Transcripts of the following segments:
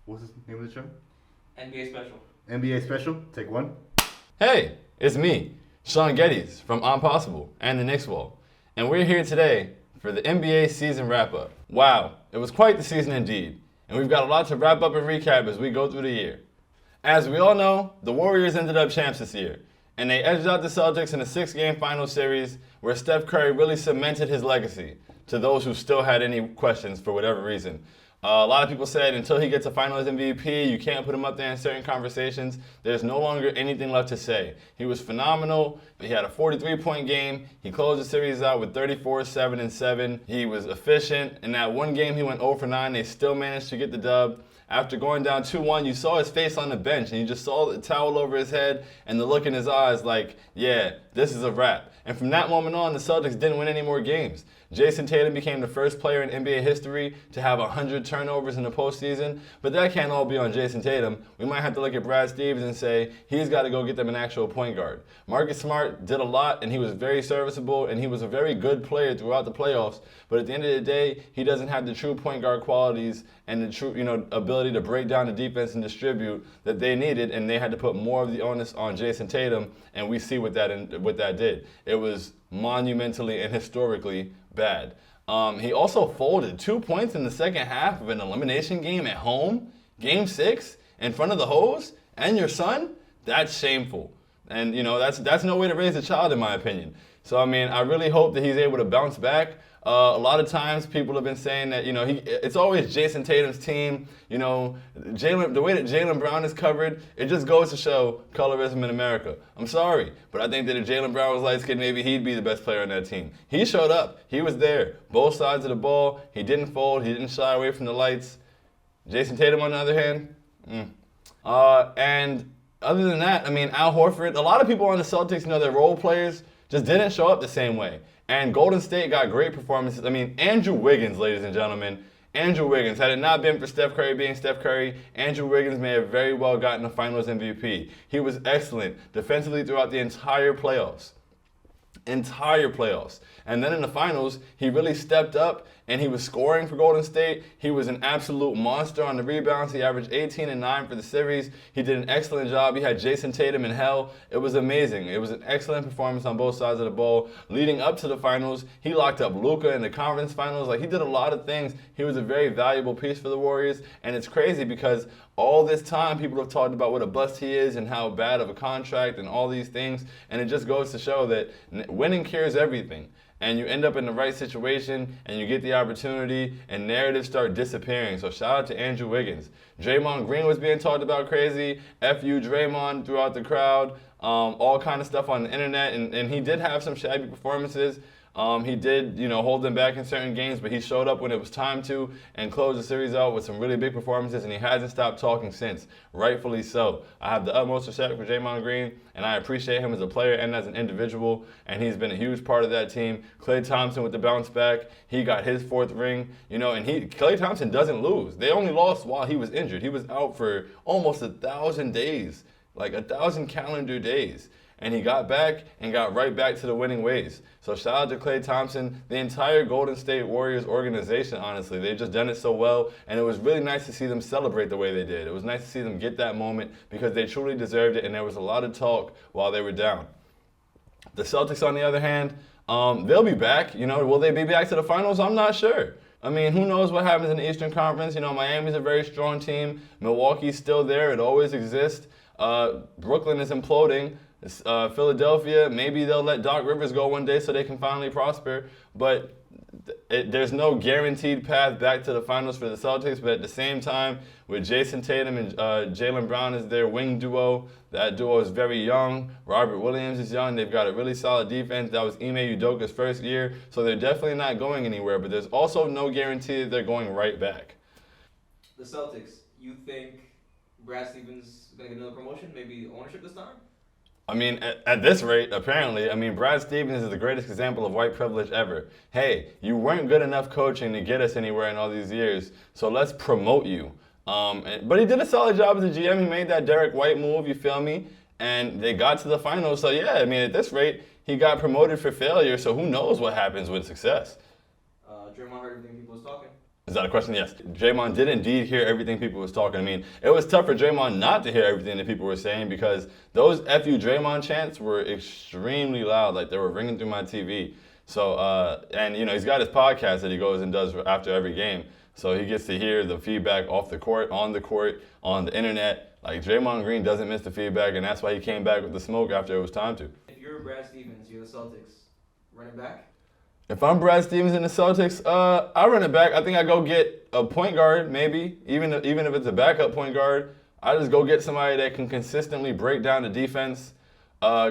What's the name of the show? NBA special. NBA Special. Take one. Hey, it's me, Shaun Geddes from On Possible and the Knicks Wall, and we're here today for the NBA season wrap-up. Wow, it was quite the season indeed, and we've got a lot to wrap up and recap as we go through the year. As we all know, the Warriors ended up champs this year, and they edged out the Celtics in a 6-game final series where Steph Curry really cemented his legacy to those who still had any questions for whatever reason. A lot of people said until he gets a Finals MVP, you can't put him up there in certain conversations. There's no longer anything left to say. He was phenomenal. He had a 43-point game. He closed the series out with 34, 7, and 7. He was efficient. In that one game, he went 0 for 9. They still managed to get the dub. After going down 2-1, you saw his face on the bench, and you just saw the towel over his head and the look in his eyes like, yeah, this is a wrap. And from that moment on, the Celtics didn't win any more games. Jason Tatum became the first player in NBA history to have 100 turnovers in the postseason, but that can't all be on Jason Tatum. We might have to look at Brad Stevens and say he's got to go get them an actual point guard. Marcus Smart did a lot, and he was very serviceable, and he was a very good player throughout the playoffs, but at the end of the day, he doesn't have the true point guard qualities and the true ability to break down the defense and distribute that they needed, and they had to put more of the onus on Jason Tatum, and we see what that did. It was monumentally and historically bad. He also folded 2 points in the second half of an elimination game at home, Game 6, in front of the hoes and your son. That's shameful. And, that's no way to raise a child, in my opinion. So, I really hope that he's able to bounce back. A lot of times people have been saying that, it's always Jason Tatum's team. The way that Jaylen Brown is covered, it just goes to show colorism in America. I'm sorry, but I think that if Jaylen Brown was light-skinned, maybe he'd be the best player on that team. He showed up. He was there. Both sides of the ball. He didn't fold. He didn't shy away from the lights. Jason Tatum, on the other hand, and other than that, Al Horford, a lot of people on the Celtics, their role players just didn't show up the same way. And Golden State got great performances. Andrew Wiggins, ladies and gentlemen. Andrew Wiggins. Had it not been for Steph Curry being Steph Curry, Andrew Wiggins may have very well gotten a Finals MVP. He was excellent defensively throughout the entire playoffs. And then in the finals, he really stepped up and he was scoring for Golden State. He was an absolute monster on the rebounds. He averaged 18 and 9 for the series. He did an excellent job. He had Jason Tatum in hell. It was amazing. It was an excellent performance on both sides of the ball. Leading up to the finals, he locked up Luka in the conference finals. He did a lot of things. He was a very valuable piece for the Warriors. And it's crazy because all this time, people have talked about what a bust he is and how bad of a contract and all these things. And it just goes to show that winning cures everything. And you end up in the right situation, and you get the opportunity, and narratives start disappearing. So shout out to Andrew Wiggins. Draymond Green was being talked about crazy. F you, Draymond, throughout the crowd. All kind of stuff on the internet. And he did have some shabby performances. He did, hold them back in certain games, but he showed up when it was time to and closed the series out with some really big performances, and he hasn't stopped talking since, rightfully so. I have the utmost respect for Draymond Green, and I appreciate him as a player and as an individual, and he's been a huge part of that team. Klay Thompson with the bounce back, he got his 4th ring, and Klay Thompson doesn't lose. They only lost while he was injured. He was out for almost 1,000 days, 1,000 calendar days. And he got back and got right back to the winning ways. So shout out to Klay Thompson, the entire Golden State Warriors organization, honestly. They've just done it so well, and it was really nice to see them celebrate the way they did. It was nice to see them get that moment because they truly deserved it, and there was a lot of talk while they were down. The Celtics, on the other hand, they'll be back. Will they be back to the finals? I'm not sure. Who knows what happens in the Eastern Conference? Miami's a very strong team. Milwaukee's still there. It always exists. Brooklyn is imploding. Philadelphia, maybe they'll let Doc Rivers go one day so they can finally prosper. But there's no guaranteed path back to the finals for the Celtics. But at the same time, with Jason Tatum and Jaylen Brown as their wing duo, that duo is very young. Robert Williams is young. They've got a really solid defense. That was Ime Udoka's first year. So they're definitely not going anywhere. But there's also no guarantee that they're going right back. The Celtics, you think Brad Stevens is going to get another promotion? Maybe ownership this time? At this rate, apparently, Brad Stevens is the greatest example of white privilege ever. Hey, you weren't good enough coaching to get us anywhere in all these years, so let's promote you. But he did a solid job as a GM. He made that Derek White move, you feel me? And they got to the finals. So yeah, at this rate, he got promoted for failure, so who knows what happens with success. Draymond heard everything people was talking. Is that a question? Yes. Draymond did indeed hear everything people was talking. I mean, it was tough for Draymond not to hear everything that people were saying because those FU Draymond chants were extremely loud. Like, they were ringing through my TV. So, and, he's got his podcast that he goes and does after every game. So he gets to hear the feedback off the court, on the internet. Like, Draymond Green doesn't miss the feedback, and that's why he came back with the smoke after it was time to. If you're Brad Stevens, you're the Celtics, running back? If I'm Brad Stevens in the Celtics, I run it back. I think I go get a point guard, maybe, even if it's a backup point guard. I just go get somebody that can consistently break down the defense,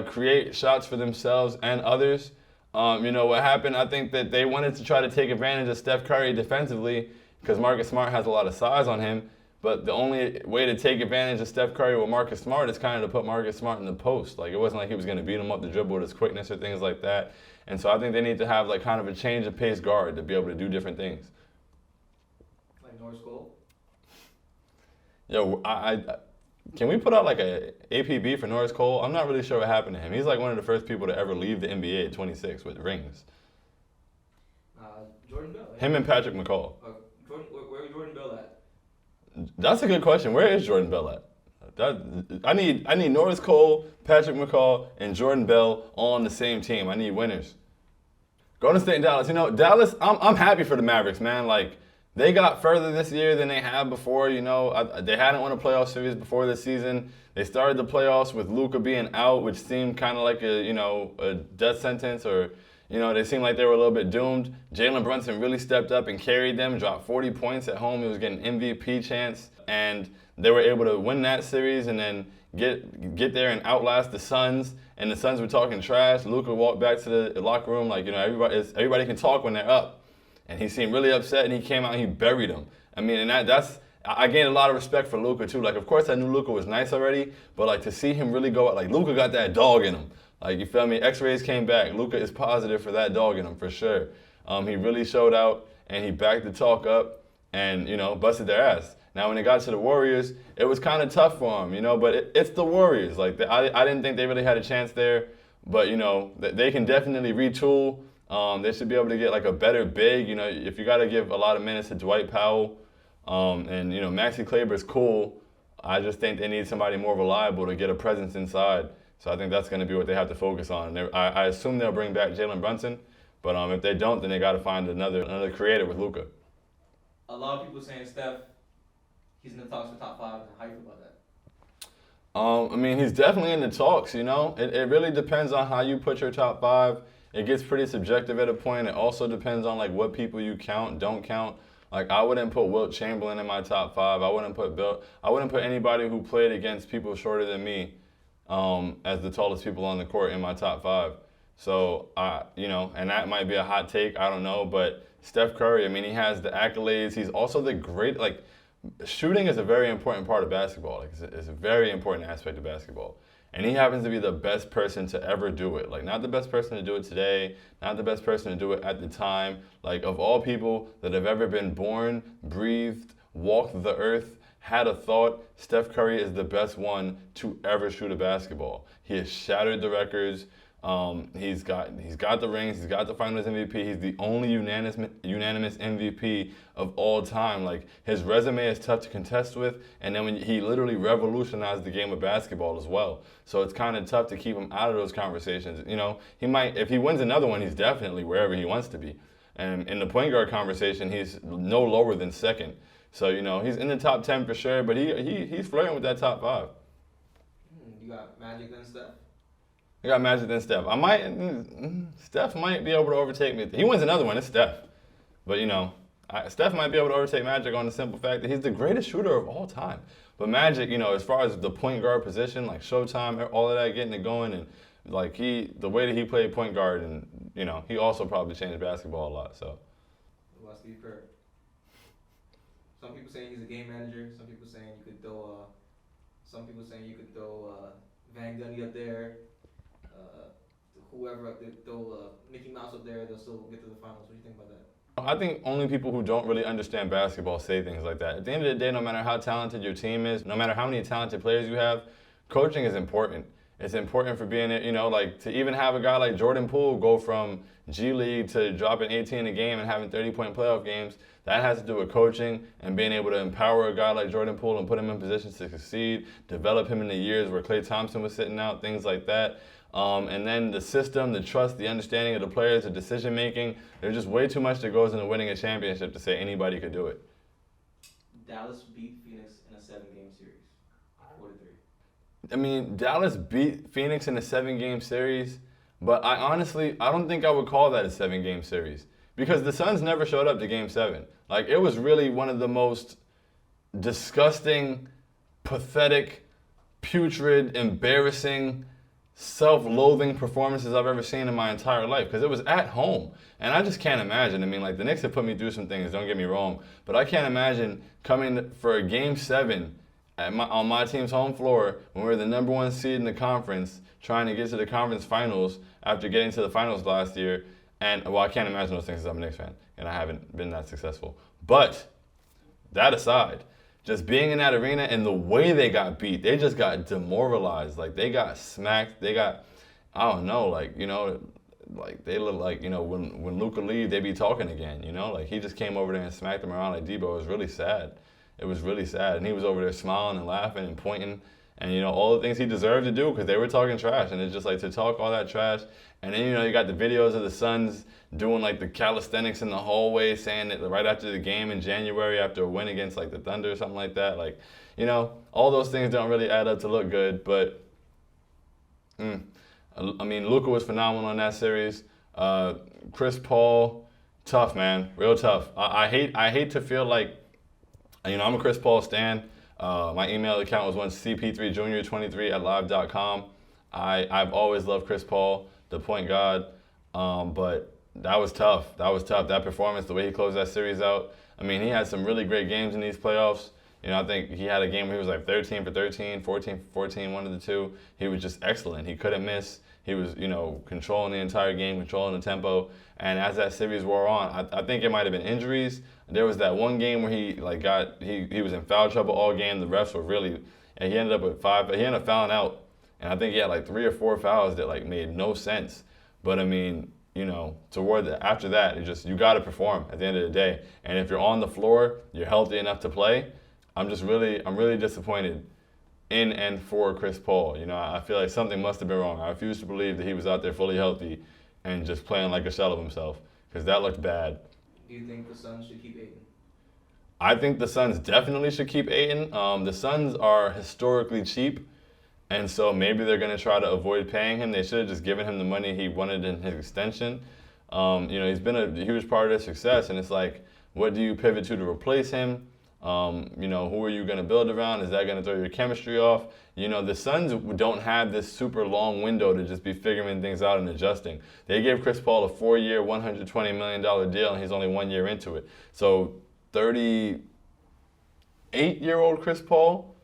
create shots for themselves and others. What happened, I think that they wanted to try to take advantage of Steph Curry defensively because Marcus Smart has a lot of size on him. But the only way to take advantage of Steph Curry with Marcus Smart is kind of to put Marcus Smart in the post. Like, it wasn't like he was going to beat him up the dribble with his quickness or things like that. And so I think they need to have like kind of a change of pace guard to be able to do different things. Like Norris Cole? Yo, can we put out like a APB for Norris Cole? I'm not really sure what happened to him. He's like one of the first people to ever leave the NBA at 26 with rings. Jordan Bell. Him and Patrick McCall. Where's Jordan Bell at? That's a good question. Where is Jordan Bell at? I need Norris Cole, Patrick McCall, and Jordan Bell all on the same team. I need winners. Golden State and Dallas. Dallas, I'm happy for the Mavericks, man. Like, they got further this year than they have before. They hadn't won a playoff series before this season. They started the playoffs with Luka being out, which seemed kind of like a death sentence, or they seemed like they were a little bit doomed. Jalen Brunson really stepped up and carried them, dropped 40 points at home. He was getting MVP chance, and they were able to win that series and then get there and outlast the Suns. And the Suns were talking trash. Luka walked back to the locker room like, everybody can talk when they're up. And he seemed really upset, and he came out and he buried him. I mean, and I gained a lot of respect for Luka too. Like, of course I knew Luka was nice already, but like to see him really go out, like Luka got that dog in him. Like, you feel me? X-rays came back. Luka is positive for that dog in him, for sure. He really showed out, and he backed the talk up and, busted their ass. Now, when it got to the Warriors, it was kind of tough for him, but it's the Warriors. Like, I didn't think they really had a chance there, but, they can definitely retool. They should be able to get, like, a better big. If you got to give a lot of minutes to Dwight Powell, and, Maxi Kleber's cool, I just think they need somebody more reliable to get a presence inside. So I think that's going to be what they have to focus on. I assume they'll bring back Jalen Brunson, but if they don't, then they got to find another creator with Luka. A lot of people saying Steph, he's in the talks for top 5. How you feel about that? He's definitely in the talks. It really depends on how you put your top 5. It gets pretty subjective at a point. It also depends on like what people you count, don't count. Like, I wouldn't put Wilt Chamberlain in my top 5. I wouldn't put anybody who played against people shorter than me as the tallest people on the court in my top 5. So, and that might be a hot take, I don't know, but Steph Curry, he has the accolades. He's also the great, shooting is a very important part of basketball. It's a very important aspect of basketball. And he happens to be the best person to ever do it. Like, not the best person to do it today, not the best person to do it at the time. Like, of all people that have ever been born, breathed, walked the earth, had a thought, Steph Curry is the best one to ever shoot a basketball. He has shattered the records. He's got the rings. He's got the Finals MVP. He's the only unanimous MVP of all time. Like, his resume is tough to contest with, and then when he literally revolutionized the game of basketball as well. So it's kind of tough to keep him out of those conversations. He might, if he wins another one, he's definitely wherever he wants to be. And in the point guard conversation, he's no lower than second. So he's in the top 10 for sure, but he's flirting with that top 5. You got Magic then Steph? I got Magic then Steph. Steph might be able to overtake me. If he wins another one, it's Steph. But, Steph might be able to overtake Magic on the simple fact that he's the greatest shooter of all time. But Magic, as far as the point guard position, like Showtime, all of that, getting it going, and the way that he played point guard, and, he also probably changed basketball a lot, so. What about Steve Kerr? Some people saying he's a game manager. Some people saying you could throw Van Gundy up there. Whoever, throw Mickey Mouse up there, they'll still get to the finals. What do you think about that? I think only people who don't really understand basketball say things like that. At the end of the day, no matter how talented your team is, no matter how many talented players you have, coaching is important. It's important for being, like to even have a guy like Jordan Poole go from G League to dropping 18 a game and having 30-point playoff games. That has to do with coaching and being able to empower a guy like Jordan Poole and put him in positions to succeed, develop him in the years where Klay Thompson was sitting out, things like that. And then the system, the trust, the understanding of the players, the decision making. There's just way too much that goes into winning a championship to say anybody could do it. Dallas beat Phoenix in a 7-game series, 4-3. I mean, Dallas beat Phoenix in a 7-game series, but I don't think I would call that a 7-game series because the Suns never showed up to Game 7. Like, it was really one of the most disgusting, pathetic, putrid, embarrassing, self-loathing performances I've ever seen in my entire life because it was at home. And I just can't imagine. I mean, like, the Knicks have put me through some things, don't get me wrong, but I can't imagine coming for a Game 7 on my team's home floor when we were the number 1 seed in the conference trying to get to the conference finals after getting to the finals last year. And, well, I can't imagine those things because I'm a Knicks fan and I haven't been that successful. But that aside, just being in that arena and the way they got beat, they just got demoralized. Like, they got smacked. They got, I don't know, like, like they look like, when Luka leave, they be talking again, Like, he just came over there and smacked them around like Debo. It was really sad. It was really sad. And he was over there smiling and laughing and pointing and, all the things he deserved to do because they were talking trash. And it's just like to talk all that trash. And then, you got the videos of the Suns doing like the calisthenics in the hallway, saying that right after the game in January after a win against like the Thunder or something like that. Like, all those things don't really add up to look good. But, I mean, Luka was phenomenal in that series. Chris Paul, tough, man. Real tough. I hate to feel like, I'm a Chris Paul stan. My email account was once cp3junior23@live.com. I've always loved Chris Paul, the point guard, but that was tough. That performance, the way he closed that series out. I mean, he had some really great games in these playoffs. I think he had a game where he was like 13 for 13, 14 for 14, one of the two. He was just excellent. He couldn't miss. He was, controlling the entire game, controlling the tempo. And as that series wore on, I think it might have been injuries. There was that one game where he was in foul trouble all game. The refs were really, and he ended up with 5. He ended up fouling out, and I think he had like 3 or 4 fouls that like made no sense. But I mean, after that, you got to perform at the end of the day. And if you're on the floor, you're healthy enough to play. I'm really disappointed in and for Chris Paul. I feel like something must have been wrong. I refuse to believe that he was out there fully healthy and just playing like a shell of himself because that looked bad. Do you think the Suns should keep Ayton? I think the Suns definitely should keep Ayton. The Suns are historically cheap, and so maybe they're going to try to avoid paying him. They should have just given him the money he wanted in his extension. He's been a huge part of their success, and it's like, what do you pivot to replace him? Who are you going to build around? Is that going to throw your chemistry off? The Suns don't have this super long window to just be figuring things out and adjusting. They gave Chris Paul a 4-year, $120 million deal, and he's only 1 year into it. So 38-year-old Chris Paul,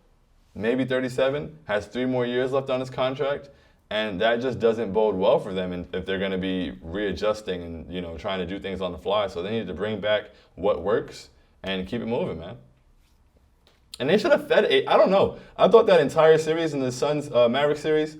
maybe 37, has 3 more years left on his contract, and that just doesn't bode well for them if they're going to be readjusting and trying to do things on the fly. So they need to bring back what works and keep it moving, man. And they should have fed Ayton. I don't know. I thought that entire series in the Suns Maverick series,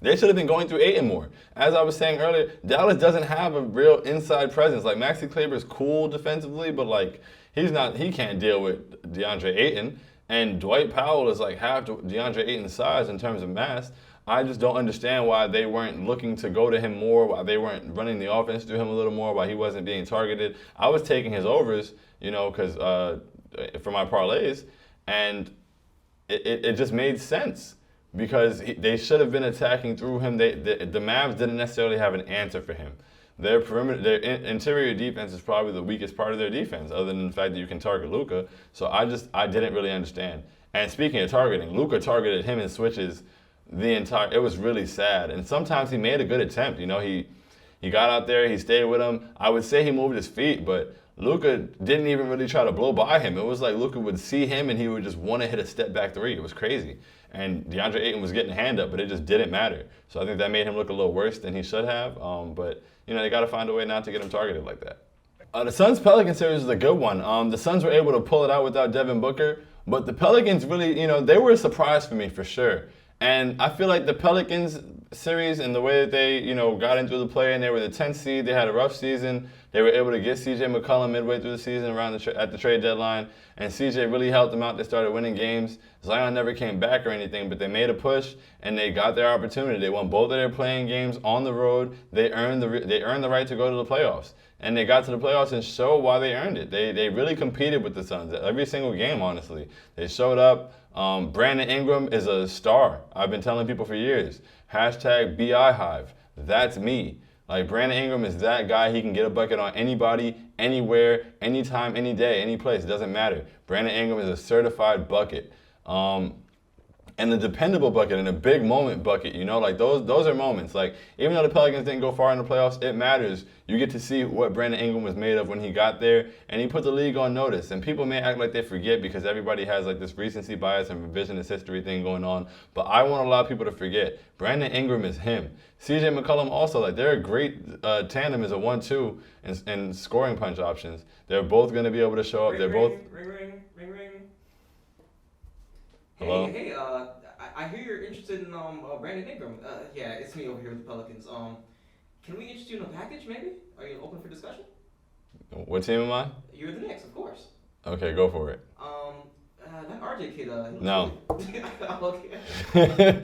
they should have been going through Ayton more. As I was saying earlier, Dallas doesn't have a real inside presence. Like, Maxi Kleber's cool defensively, but like he can't deal with DeAndre Ayton. And Dwight Powell is like half DeAndre Ayton's size in terms of mass. I just don't understand why they weren't looking to go to him more, why they weren't running the offense through him a little more, why he wasn't being targeted. I was taking his overs, because for my parlays, and it just made sense because they should have been attacking through him. The Mavs didn't necessarily have an answer for him. Their interior defense is probably the weakest part of their defense, other than the fact that you can target Luka. So I didn't really understand. And speaking of targeting, Luka targeted him in switches it was really sad. And sometimes he made a good attempt. He got out there, he stayed with him. I would say he moved his feet, but Luka didn't even really try to blow by him. It was like Luka would see him and he would just want to hit a step back 3. It was crazy. And DeAndre Ayton was getting a hand up, but it just didn't matter. So I think that made him look a little worse than he should have. But they got to find a way not to get him targeted like that. The Suns-Pelican series is a good one. The Suns were able to pull it out without Devin Booker, but the Pelicans really, they were a surprise for me for sure. And I feel like the Pelicans series and the way that they, got into the play and they were the 10th seed, they had a rough season. They were able to get C.J. McCollum midway through the season at the trade deadline, and C.J. really helped them out. They started winning games. Zion never came back or anything, but they made a push and they got their opportunity. They won both of their playing games on the road. They earned the right to go to the playoffs, and they got to the playoffs and showed why they earned it. They really competed with the Suns every single game. Honestly, they showed up. Brandon Ingram is a star. I've been telling people for years. #BIHive. That's me. Like, Brandon Ingram is that guy. He can get a bucket on anybody, anywhere, anytime, any day, any place. It doesn't matter. Brandon Ingram is a certified bucket. And the dependable bucket and a big moment bucket, like those are moments. Like, even though the Pelicans didn't go far in the playoffs, it matters. You get to see what Brandon Ingram was made of when he got there, and he put the league on notice. And people may act like they forget because everybody has like this recency bias and revisionist history thing going on. But I want a lot of people to forget. Brandon Ingram is him. C.J. McCollum also, like, they're a great tandem as a 1-2 in scoring punch options. They're both going to be able to show up. They're both. Ring. Hello? Hey, I hear you're interested in Brandon Ingram. Yeah, it's me over here with the Pelicans. Can we interest you in a package, maybe? Are you open for discussion? What team am I? You're the Knicks, of course. Okay, go for it. That RJ kid, No. Okay. Alright,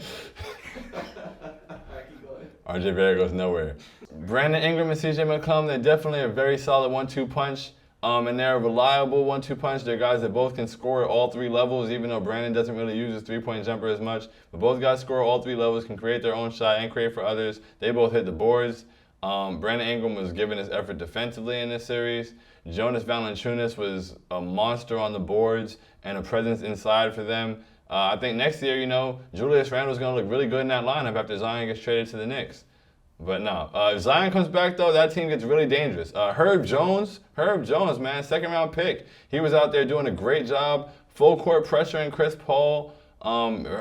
keep going. RJ Barrett goes nowhere. Brandon Ingram and CJ McCollum, they're definitely a very solid 1-2 punch. And they're a reliable 1-2 punch. They're guys that both can score at all three levels, even though Brandon doesn't really use his three-point jumper as much. But both guys score at all three levels, can create their own shot and create for others. They both hit the boards. Brandon Ingram was giving his effort defensively in this series. Jonas Valanciunas was a monster on the boards and a presence inside for them. I think next year, Julius Randle's going to look really good in that lineup after Zion gets traded to the Knicks. But no, if Zion comes back, though, that team gets really dangerous. Herb Jones, man, second-round pick. He was out there doing a great job, full court pressuring Chris Paul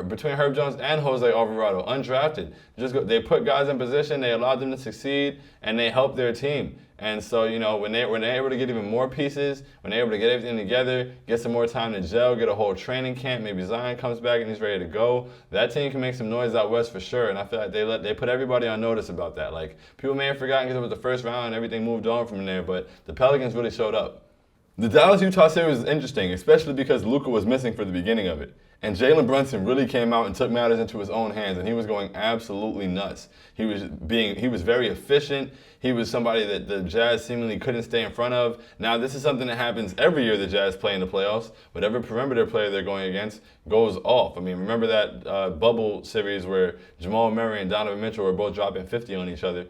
between Herb Jones and Jose Alvarado, undrafted. They put guys in position, they allowed them to succeed, and they helped their team. And so, when they're able to get even more pieces, when they're able to get everything together, get some more time to gel, get a whole training camp, maybe Zion comes back and he's ready to go, that team can make some noise out west for sure. And I feel like they put everybody on notice about that. Like, people may have forgotten because it was the first round and everything moved on from there, but the Pelicans really showed up. The Dallas-Utah series was interesting, especially because Luka was missing for the beginning of it. And Jalen Brunson really came out and took matters into his own hands, and he was going absolutely nuts. He was very efficient. He was somebody that the Jazz seemingly couldn't stay in front of. Now, this is something that happens every year the Jazz play in the playoffs. Whatever perimeter player they're going against goes off. I mean, remember that bubble series where Jamal Murray and Donovan Mitchell were both dropping 50 on each other?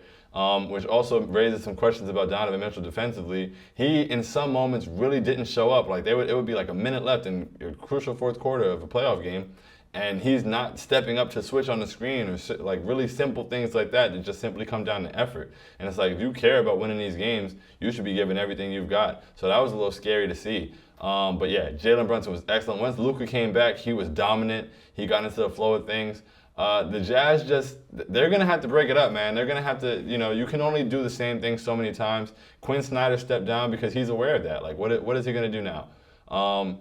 Which also raises some questions about Donovan Mitchell defensively. He, in some moments, really didn't show up. Like, it would be like a minute left in a crucial fourth quarter of a playoff game, and he's not stepping up to switch on the screen or like really simple things like that just simply come down to effort. And it's like, if you care about winning these games, you should be giving everything you've got. So that was a little scary to see. But yeah, Jalen Brunson was excellent. Once Luka came back, he was dominant. He got into the flow of things. The Jazz they're going to have to break it up, man. They're going to have to, you can only do the same thing so many times. Quinn Snyder stepped down because he's aware of that. Like, what is he going to do now?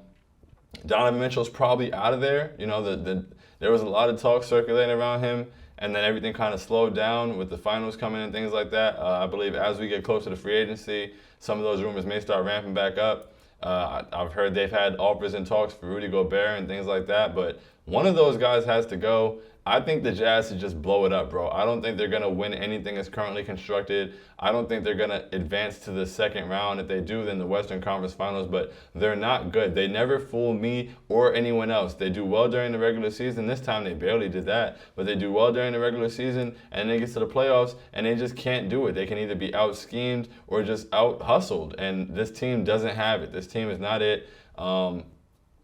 Donovan Mitchell's probably out of there. There was a lot of talk circulating around him, and then everything kind of slowed down with the finals coming and things like that. I believe as we get closer to free agency, some of those rumors may start ramping back up. I've heard they've had offers and talks for Rudy Gobert and things like that, but one of those guys has to go. I think the Jazz should just blow it up, bro. I don't think they're going to win anything that's currently constructed. I don't think they're going to advance to the second round. If they do, then the Western Conference Finals, but they're not good. They never fool me or anyone else. They do well during the regular season. This time they barely did that, but they do well during the regular season, and then it gets to the playoffs, and they just can't do it. They can either be out-schemed or just out-hustled, and this team doesn't have it. This team is not it.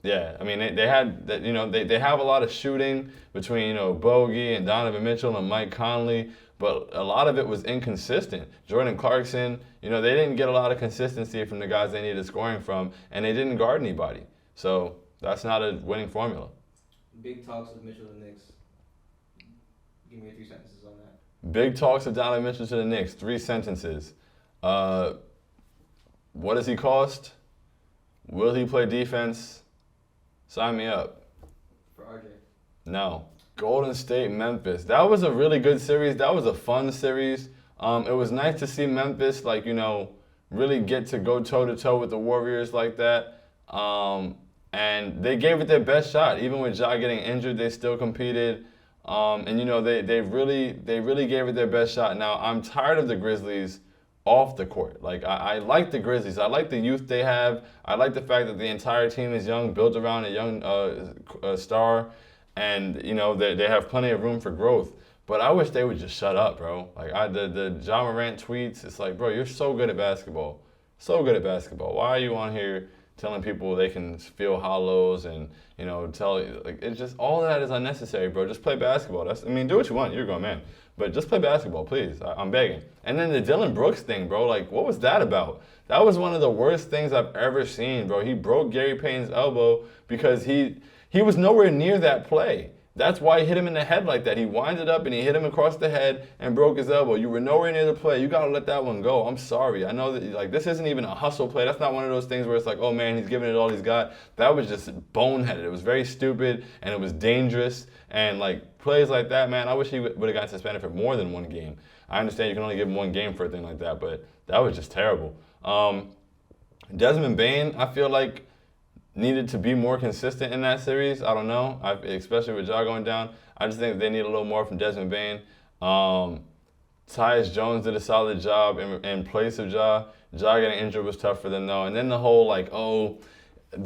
Yeah, I mean, they had, they have a lot of shooting between, Bogey and Donovan Mitchell and Mike Conley, but a lot of it was inconsistent. Jordan Clarkson, they didn't get a lot of consistency from the guys they needed scoring from, and they didn't guard anybody. So that's not a winning formula. Big talks with Mitchell and the Knicks. Give me your 3 sentences on that. Big talks with Donovan Mitchell to the Knicks. 3 sentences. What does he cost? Will he play defense? Sign me up. For RJ. No. Golden State, Memphis. That was a really good series. That was a fun series. It was nice to see Memphis, like, really get to go toe-to-toe with the Warriors like that. And they gave it their best shot. Even with Ja getting injured, they still competed. And they really gave it their best shot. Now, I'm tired of the Grizzlies off the court. Like, I like the Grizzlies. I like the youth they have. I like the fact that the entire team is young, built around a young star. And, they have plenty of room for growth. But I wish they would just shut up, bro. Like, the Ja Morant tweets, it's like, bro, you're so good at basketball. So good at basketball. Why are you on here telling people they can feel hollows and, it's just, all of that is unnecessary, bro. Just play basketball. Do what you want. You're a grown man. But just play basketball, please. I'm begging. And then the Dylan Brooks thing, bro, like, what was that about? That was one of the worst things I've ever seen, bro. He broke Gary Payton's elbow because he was nowhere near that play. That's why he hit him in the head like that. He winded up and he hit him across the head and broke his elbow. You were nowhere near the play. You got to let that one go. I'm sorry. I know that this isn't even a hustle play. That's not one of those things where it's like, oh man, he's giving it all he's got. That was just boneheaded. It was very stupid and it was dangerous. And plays like that, man, I wish he would have gotten suspended for more than one game. I understand you can only give him one game for a thing like that, but that was just terrible. Desmond Bane, I feel like needed to be more consistent in that series. I don't know, especially with Ja going down. I just think they need a little more from Desmond Bane. Tyus Jones did a solid job in place of Ja. Ja getting injured was tough for them though. And then the whole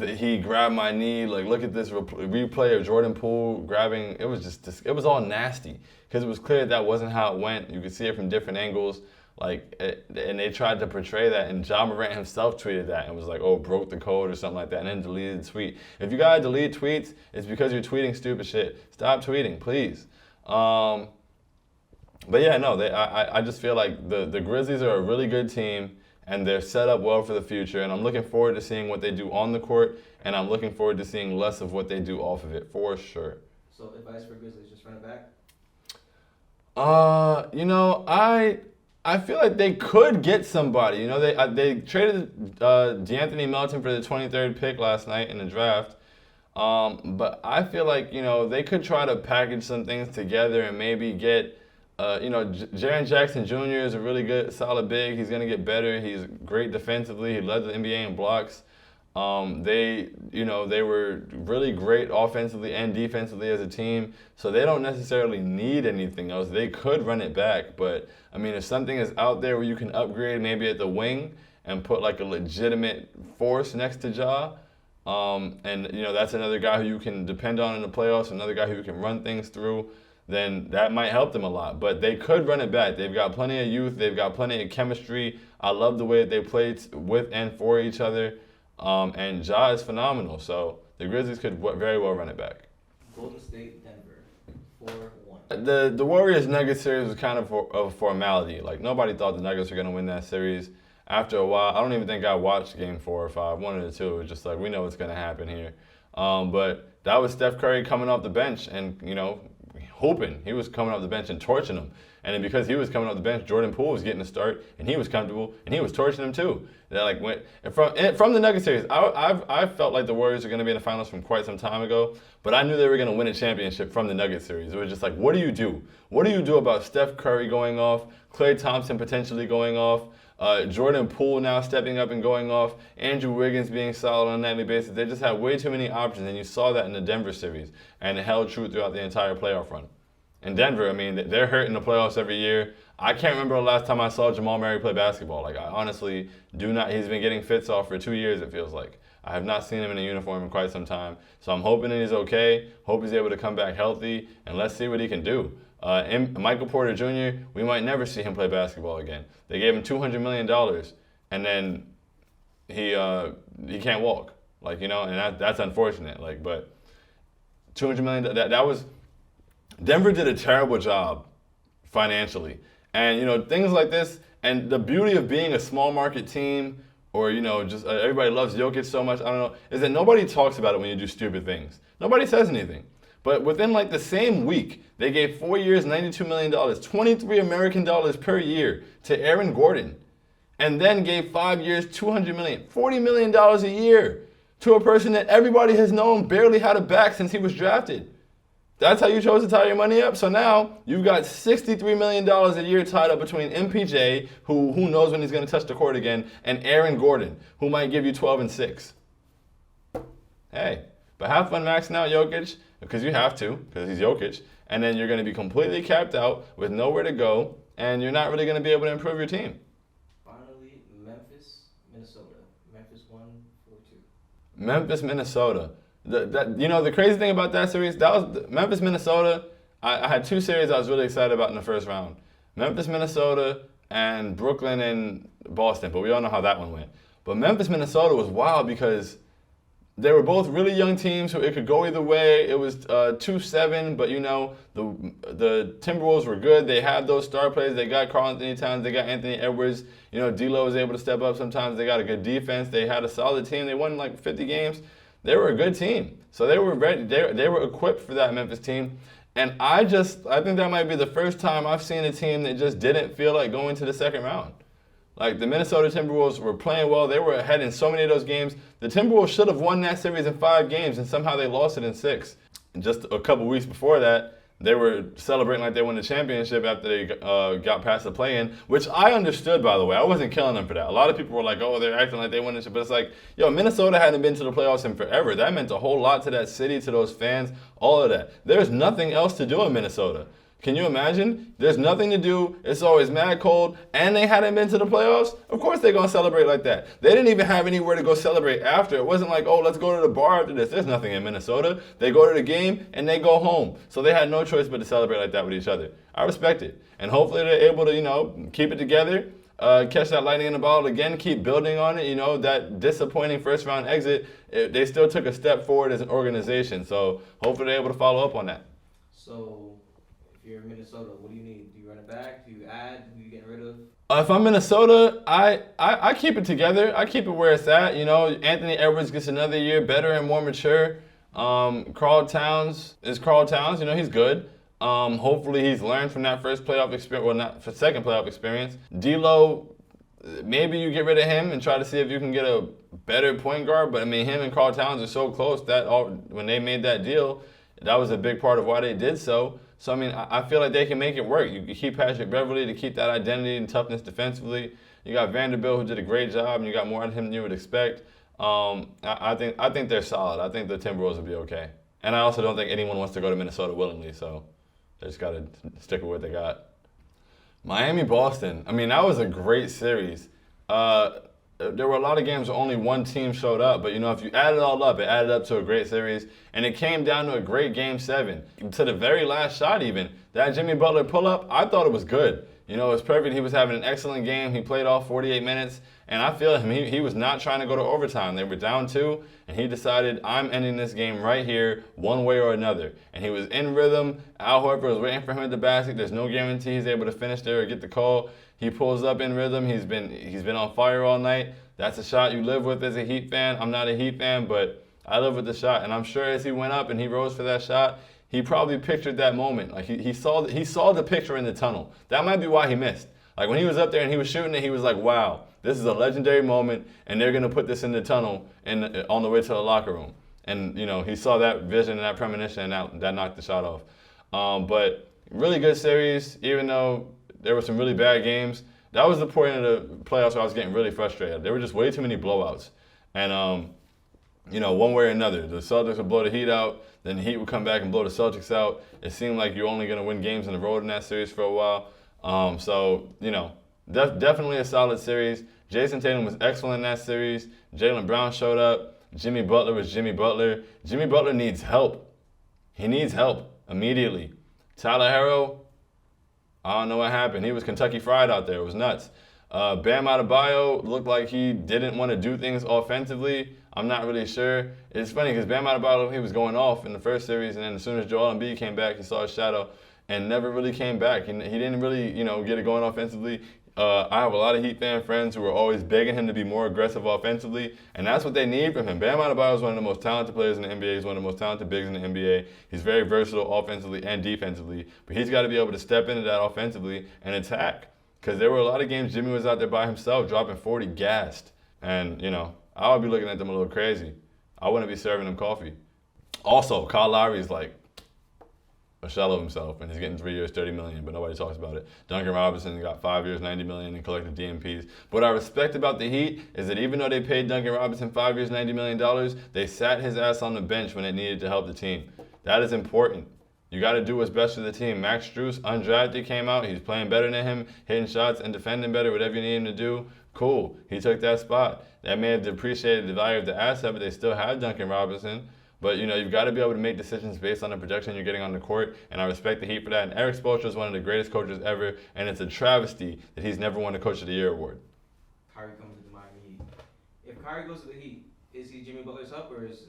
he grabbed my knee. Like, look at this replay of Jordan Poole grabbing. It was it was all nasty because it was clear that wasn't how it went. You could see it from different angles. And they tried to portray that, and Ja Morant himself tweeted that and was like, oh, broke the code or something like that, and then deleted the tweet. If you gotta delete tweets, it's because you're tweeting stupid shit. Stop tweeting, please. But yeah, no, I just feel like the Grizzlies are a really good team, and they're set up well for the future, and I'm looking forward to seeing what they do on the court, and I'm looking forward to seeing less of what they do off of it, for sure. So advice for Grizzlies, just run it back? I feel like they could get somebody. They traded DeAnthony Melton for the 23rd pick last night in the draft. But I feel like, they could try to package some things together and maybe get, Jaren Jackson Jr. is a really good, solid big. He's going to get better. He's great defensively. He led the NBA in blocks. They were really great offensively and defensively as a team, so they don't necessarily need anything else. They could run it back, but if something is out there where you can upgrade maybe at the wing and put a legitimate force next to Ja, and that's another guy who you can depend on in the playoffs, another guy who you can run things through, then that might help them a lot. But they could run it back. They've got plenty of youth. They've got plenty of chemistry. I love the way that they played with and for each other. And Ja is phenomenal, so the Grizzlies could very well run it back. Golden State, Denver, 4-1. The Warriors-Nuggets series was kind of a formality. Nobody thought the Nuggets were going to win that series. After a while, I don't even think I watched Game 4 or 5. One of the two. It was just we know what's going to happen here. But that was Steph Curry coming off the bench and, hooping. He was coming off the bench and torching them. And then because he was coming off the bench, Jordan Poole was getting a start, and he was comfortable, and he was torching them too. That went from the Nuggets series. I felt like the Warriors were going to be in the finals from quite some time ago, but I knew they were going to win a championship from the Nuggets series. It was just what do you do? What do you do about Steph Curry going off, Klay Thompson potentially going off, Jordan Poole now stepping up and going off, Andrew Wiggins being solid on a nightly basis? They just had way too many options, and you saw that in the Denver series, and it held true throughout the entire playoff run. In Denver, they're hurt in the playoffs every year. I can't remember the last time I saw Jamal Murray play basketball. I honestly do not. He's been getting fits off for 2 years, it feels like. I have not seen him in a uniform in quite some time. So I'm hoping that he's okay. Hope he's able to come back healthy, and let's see what he can do. And Michael Porter Jr., we might never see him play basketball again. They gave him $200 million, and then he can't walk. And that's unfortunate. But $200 million, that was... Denver did a terrible job financially. And, things like this, and the beauty of being a small market team, or, just everybody loves Jokic so much, I don't know, is that nobody talks about it when you do stupid things. Nobody says anything. But within the same week, they gave 4 years, $92 million, $23 American dollars per year to Aaron Gordon. And then gave 5 years, $200 million, $40 million a year to a person that everybody has known barely had a back since he was drafted. That's how you chose to tie your money up. So now you've got $63 million a year tied up between MPJ, who knows when he's going to touch the court again, and Aaron Gordon, who might give you 12 and 6. Hey, but have fun maxing out Jokic, because you have to, because he's Jokic, and then you're going to be completely capped out with nowhere to go, and you're not really going to be able to improve your team. Finally, Memphis, Minnesota. Memphis 1-4-2. Memphis, Minnesota. The crazy thing about that series, that was Memphis, Minnesota. I had two series I was really excited about in the first round. Memphis, Minnesota, and Brooklyn and Boston, but we all know how that one went. But Memphis, Minnesota was wild because they were both really young teams, so it could go either way. It was 2-7, but the Timberwolves were good. They had those star players. They got Karl-Anthony Towns. They got Anthony Edwards. D'Lo was able to step up sometimes. They got a good defense. They had a solid team. They won like 50 games. They were a good team. So they were ready. They were equipped for that Memphis team. And I think that might be the first time I've seen a team that just didn't feel like going to the second round. Like, the Minnesota Timberwolves were playing well. They were ahead in so many of those games. The Timberwolves should have won that series in 5 games, and somehow they lost it in 6. And just a couple weeks before that, they were celebrating like they won the championship after they got past the play-in, which I understood, by the way. I wasn't killing them for that. A lot of people were like, oh, they're acting like they won it. But it's like, Minnesota hadn't been to the playoffs in forever. That meant a whole lot to that city, to those fans, all of that. There's nothing else to do in Minnesota. Can you imagine? There's nothing to do. It's always mad cold, and they hadn't been to the playoffs. Of course they're going to celebrate like that. They didn't even have anywhere to go celebrate after. It wasn't like, oh, let's go to the bar after this. There's nothing in Minnesota. They go to the game, and they go home. So they had no choice but to celebrate like that with each other. I respect it. And hopefully they're able to, keep it together, catch that lightning in the bottle again, keep building on it. That disappointing first-round exit, they still took a step forward as an organization. So hopefully they're able to follow up on that. So, if you're in Minnesota, what do you need? Do you run it back? Do you add? Who are you getting rid of? If I'm Minnesota, I keep it together. I keep it where it's at. Anthony Edwards gets another year better and more mature. Karl Towns is Karl Towns. He's good. Hopefully he's learned from that first playoff experience, well, not for second playoff experience. D'Lo, maybe you get rid of him and try to see if you can get a better point guard. But him and Karl Towns are so close that when they made that deal, that was a big part of why they did so. So, I feel like they can make it work. You keep Patrick Beverley to keep that identity and toughness defensively. You got Vanderbilt, who did a great job, and you got more out of him than you would expect. I think they're solid. I think the Timberwolves will be okay. And I also don't think anyone wants to go to Minnesota willingly, so they just got to stick with what they got. Miami-Boston. That was a great series. There were a lot of games where only one team showed up, but if you add it all up, it added up to a great series, and it came down to a great Game 7. To the very last shot even, that Jimmy Butler pull-up, I thought it was good. It was perfect. He was having an excellent game. He played all 48 minutes, and I feel him. He was not trying to go to overtime. They were down 2, and he decided, I'm ending this game right here, one way or another. And he was in rhythm. Al Horford was waiting for him at the basket. There's no guarantee he's able to finish there or get the call. He pulls up in rhythm. He's been on fire all night. That's a shot you live with as a Heat fan. I'm not a Heat fan, but I live with the shot. And I'm sure as he went up and he rose for that shot, he probably pictured that moment. Like he saw the picture in the tunnel. That might be why he missed. Like when he was up there and he was shooting it, he was like, wow, this is a legendary moment, and they're going to put this in the tunnel on the way to the locker room. And, he saw that vision and that premonition, and that knocked the shot off. But really good series, even though there were some really bad games. That was the point of the playoffs where I was getting really frustrated. There were just way too many blowouts. And, one way or another, the Celtics would blow the Heat out, then the Heat would come back and blow the Celtics out. It seemed like you're only going to win games on the road in that series for a while. Definitely a solid series. Jason Tatum was excellent in that series. Jaylen Brown showed up. Jimmy Butler was Jimmy Butler. Jimmy Butler needs help. He needs help immediately. Tyler Herro, I don't know what happened. He was Kentucky Fried out there. It was nuts. Bam Adebayo looked like he didn't want to do things offensively. I'm not really sure. It's funny because Bam Adebayo, he was going off in the first series, and then as soon as Joel Embiid came back, he saw his shadow and never really came back. He didn't really, get it going offensively. I have a lot of Heat fan friends who are always begging him to be more aggressive offensively, and that's what they need from him. Bam Adebayo is one of the most talented players in the NBA. He's one of the most talented bigs in the NBA. He's very versatile offensively and defensively, but he's got to be able to step into that offensively and attack. Because there were a lot of games Jimmy was out there by himself dropping 40 gassed, and, I would be looking at them a little crazy. I wouldn't be serving them coffee. Also, Kyle Lowry is like, a shell of himself, and he's getting 3 years, $30 million, but nobody talks about it. Duncan Robinson got 5 years, $90 million, and collected DMPs. But what I respect about the Heat is that even though they paid Duncan Robinson 5 years, $90 million, they sat his ass on the bench when it needed to help the team. That is important. You got to do what's best for the team. Max Strus, undrafted, came out. He's playing better than him, hitting shots and defending better, whatever you need him to do. Cool. He took that spot. That may have depreciated the value of the asset, but they still have Duncan Robinson. But, you've got to be able to make decisions based on the projection you're getting on the court, and I respect the Heat for that. And Eric Spoelstra is one of the greatest coaches ever, and it's a travesty that he's never won a Coach of the Year award. Kyrie comes to the Miami Heat. If Kyrie goes to the Heat, is he Jimmy Butler's help or is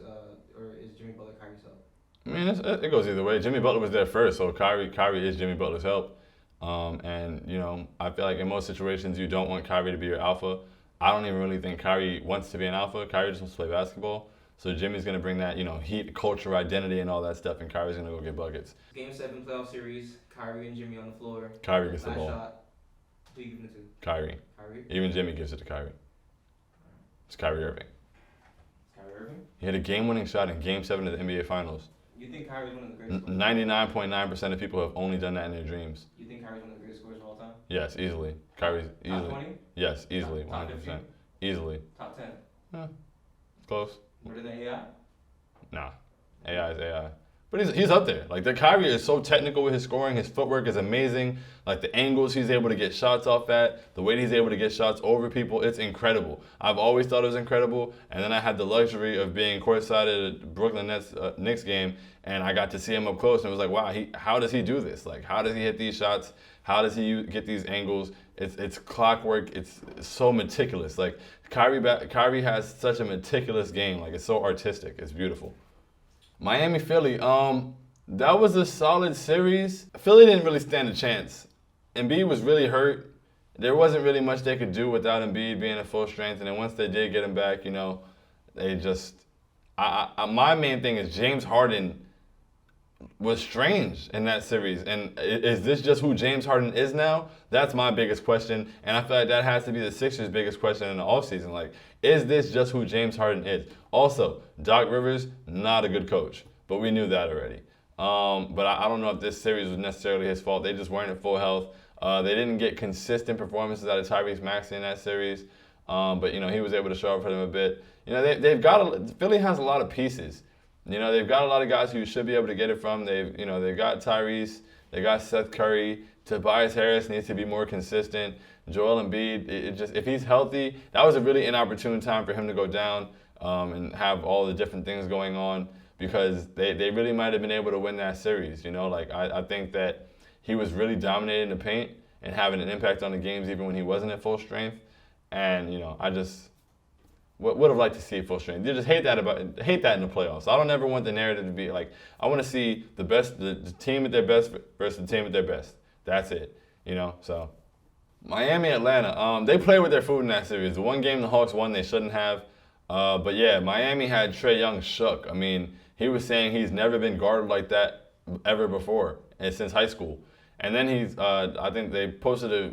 Jimmy Butler Kyrie's help? I mean, it goes either way. Jimmy Butler was there first, so Kyrie is Jimmy Butler's help. And, I feel like in most situations you don't want Kyrie to be your alpha. I don't even really think Kyrie wants to be an alpha. Kyrie just wants to play basketball. So Jimmy's going to bring that, Heat culture, identity, and all that stuff, and Kyrie's going to go get buckets. Game 7 playoff series, Kyrie and Jimmy on the floor. Kyrie gets the Last ball. shot. Who you giving it to? Kyrie. Kyrie? Even Jimmy gives it to Kyrie. It's Kyrie Irving. Kyrie Irving? He had a game-winning shot in Game 7 of the NBA Finals. You think Kyrie's one of the greatest scorers? 99.9% of people have only done that in their dreams. You think Kyrie's one of the greatest scorers of all time? Yes, easily. Kyrie's easily. Top 20? Yes, easily. Top 100%. 15? Easily. Top 10? Close. Better than AI? Nah. AI is AI. But he's up there. Like, the Kyrie is so technical with his scoring. His footwork is amazing. Like, the angles he's able to get shots off at, the way he's able to get shots over people, it's incredible. I've always thought it was incredible. And then I had the luxury of being courtside at a Brooklyn Knicks game, and I got to see him up close. And it was like, wow, how does he do this? Like, how does he hit these shots? How does he get these angles? It's clockwork. It's so meticulous. Like, Kyrie has such a meticulous game. Like, it's so artistic. It's beautiful. Miami, Philly. That was a solid series. Philly didn't really stand a chance. Embiid was really hurt. There wasn't really much they could do without Embiid being at full strength. And then once they did get him back, they just. My main thing is James Harden was strange in that series. And is this just who James Harden is now? That's my biggest question. And I feel like that has to be the Sixers' biggest question in the offseason. Like, is this just who James Harden is? Also, Doc Rivers, not a good coach. But we knew that already. But I don't know if this series was necessarily his fault. They just weren't at full health. They didn't get consistent performances out of Tyrese Maxey in that series. But, he was able to show up for them a bit. Philly has a lot of pieces. They've got a lot of guys who you should be able to get it from. They've got Tyrese, they got Seth Curry. Tobias Harris needs to be more consistent. Joel Embiid, if he's healthy, that was a really inopportune time for him to go down and have all the different things going on, because they really might have been able to win that series. I think that he was really dominating the paint and having an impact on the games even when he wasn't at full strength. And I just would have liked to see full strength. You just hate that in the playoffs. I don't ever want the narrative to be like, I want to see the team at their best versus the team at their best. That's it. So Miami, Atlanta. They played with their food in that series. The one game the Hawks won, they shouldn't have. But yeah, Miami had Trae Young shook. I mean, he was saying he's never been guarded like that ever before, and since high school. And then I think they posted a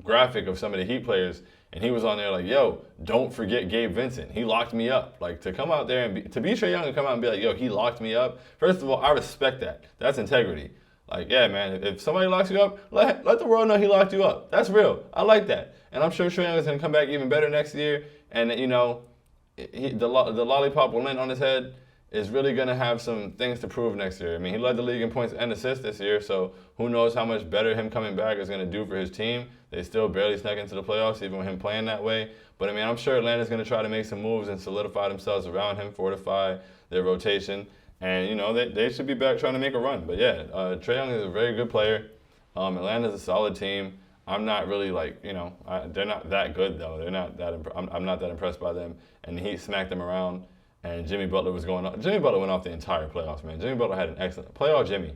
graphic of some of the Heat players, and he was on there like, yo, don't forget Gabe Vincent. He locked me up. Like, to come out there and to be Trae Young and come out and be like, yo, he locked me up. First of all, I respect that. That's integrity. Like, yeah, man, if somebody locks you up, let the world know he locked you up. That's real. I like that. And I'm sure Trae Young is going to come back even better next year. And, the lollipop will land on his head is really going to have some things to prove next year. I mean, he led the league in points and assists this year, so who knows how much better him coming back is going to do for his team. They still barely snuck into the playoffs, even with him playing that way. But, I mean, I'm sure Atlanta's going to try to make some moves and solidify themselves around him, fortify their rotation. And, they should be back trying to make a run. But, yeah, Trae Young is a very good player. Atlanta's a solid team. I'm not really they're not that good, though. They're not that. I'm not that impressed by them. And the Heat smacked them around. And Jimmy Butler was going off. Jimmy Butler went off the entire playoffs, man. Jimmy Butler had an excellent playoff. Jimmy,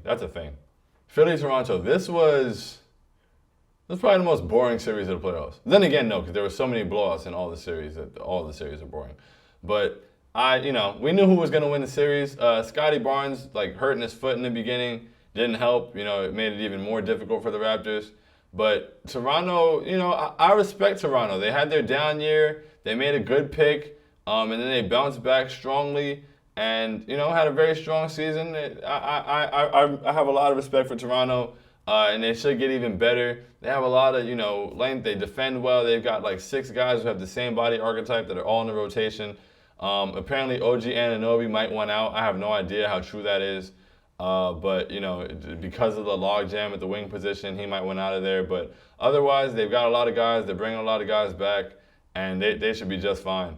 that's a thing. Philly, Toronto. This was probably the most boring series of the playoffs. Then again, no, because there were so many blowouts in all the series that all the series are boring. But we knew who was going to win the series. Scotty Barnes, hurting his foot in the beginning, didn't help. It made it even more difficult for the Raptors. But Toronto, I respect Toronto. They had their down year. They made a good pick. And then they bounced back strongly. and had a very strong season. I have a lot of respect for Toronto, and they should get even better. They have a lot of length. They defend well. They've got like 6 guys who have the same body archetype that are all in the rotation. Apparently, OG Anunoby might want out. I have no idea how true that is. But because of the logjam at the wing position, he might want out of there. But otherwise, they've got a lot of guys. They're bringing a lot of guys back, and they should be just fine.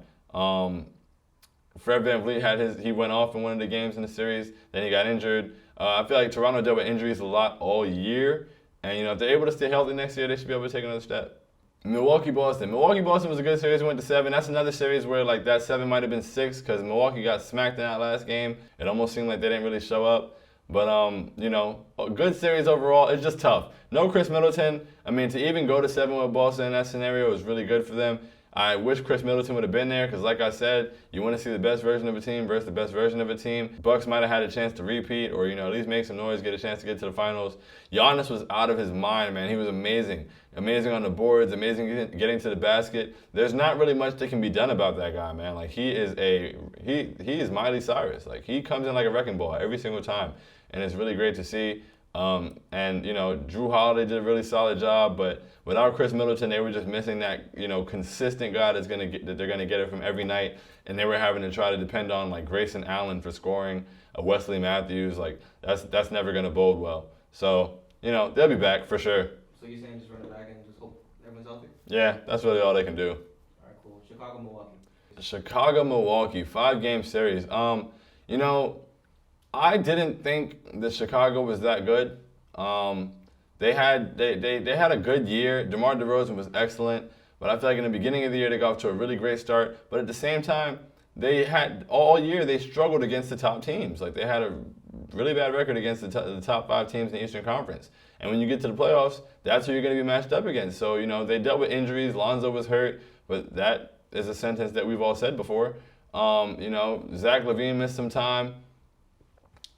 Fred VanVleet he went off in one of the games in the series. Then he got injured. I feel like Toronto dealt with injuries a lot all year, and if they're able to stay healthy next year, they should be able to take another step. Milwaukee-Boston was a good series. We went to 7. That's another series where like that 7 might have been 6 because Milwaukee got smacked in that last game. It almost seemed like they didn't really show up. But, a good series overall. It's just tough. No Chris Middleton. I mean, to even go to 7 with Boston in that scenario was really good for them. I wish Chris Middleton would have been there because, like I said, you want to see the best version of a team versus the best version of a team. Bucks might have had a chance to repeat or, at least make some noise, get a chance to get to the finals. Giannis was out of his mind, man. He was amazing. Amazing on the boards, amazing getting to the basket. There's not really much that can be done about that guy, man. Like, he is Miley Cyrus. Like, he comes in like a wrecking ball every single time. And it's really great to see. Drew Holiday did a really solid job, but without Chris Middleton, they were just missing that, consistent guy that they're gonna get it from every night, and they were having to try to depend on like Grayson Allen for scoring, Wesley Matthews, like that's never gonna bode well. So they'll be back for sure. So you're saying just run it back and just hope everyone's healthy? Yeah, that's really all they can do. All right, cool. Chicago-Milwaukee. Chicago-Milwaukee, 5-game series. I didn't think that Chicago was that good. They had a good year. DeMar DeRozan was excellent, but I feel like in the beginning of the year they got off to a really great start. But at the same time, they had all year they struggled against the top teams. Like they had a really bad record against the top 5 teams in the Eastern Conference. And when you get to the playoffs, that's who you're going to be matched up against. So they dealt with injuries. Lonzo was hurt, but that is a sentence that we've all said before. Zach LaVine missed some time.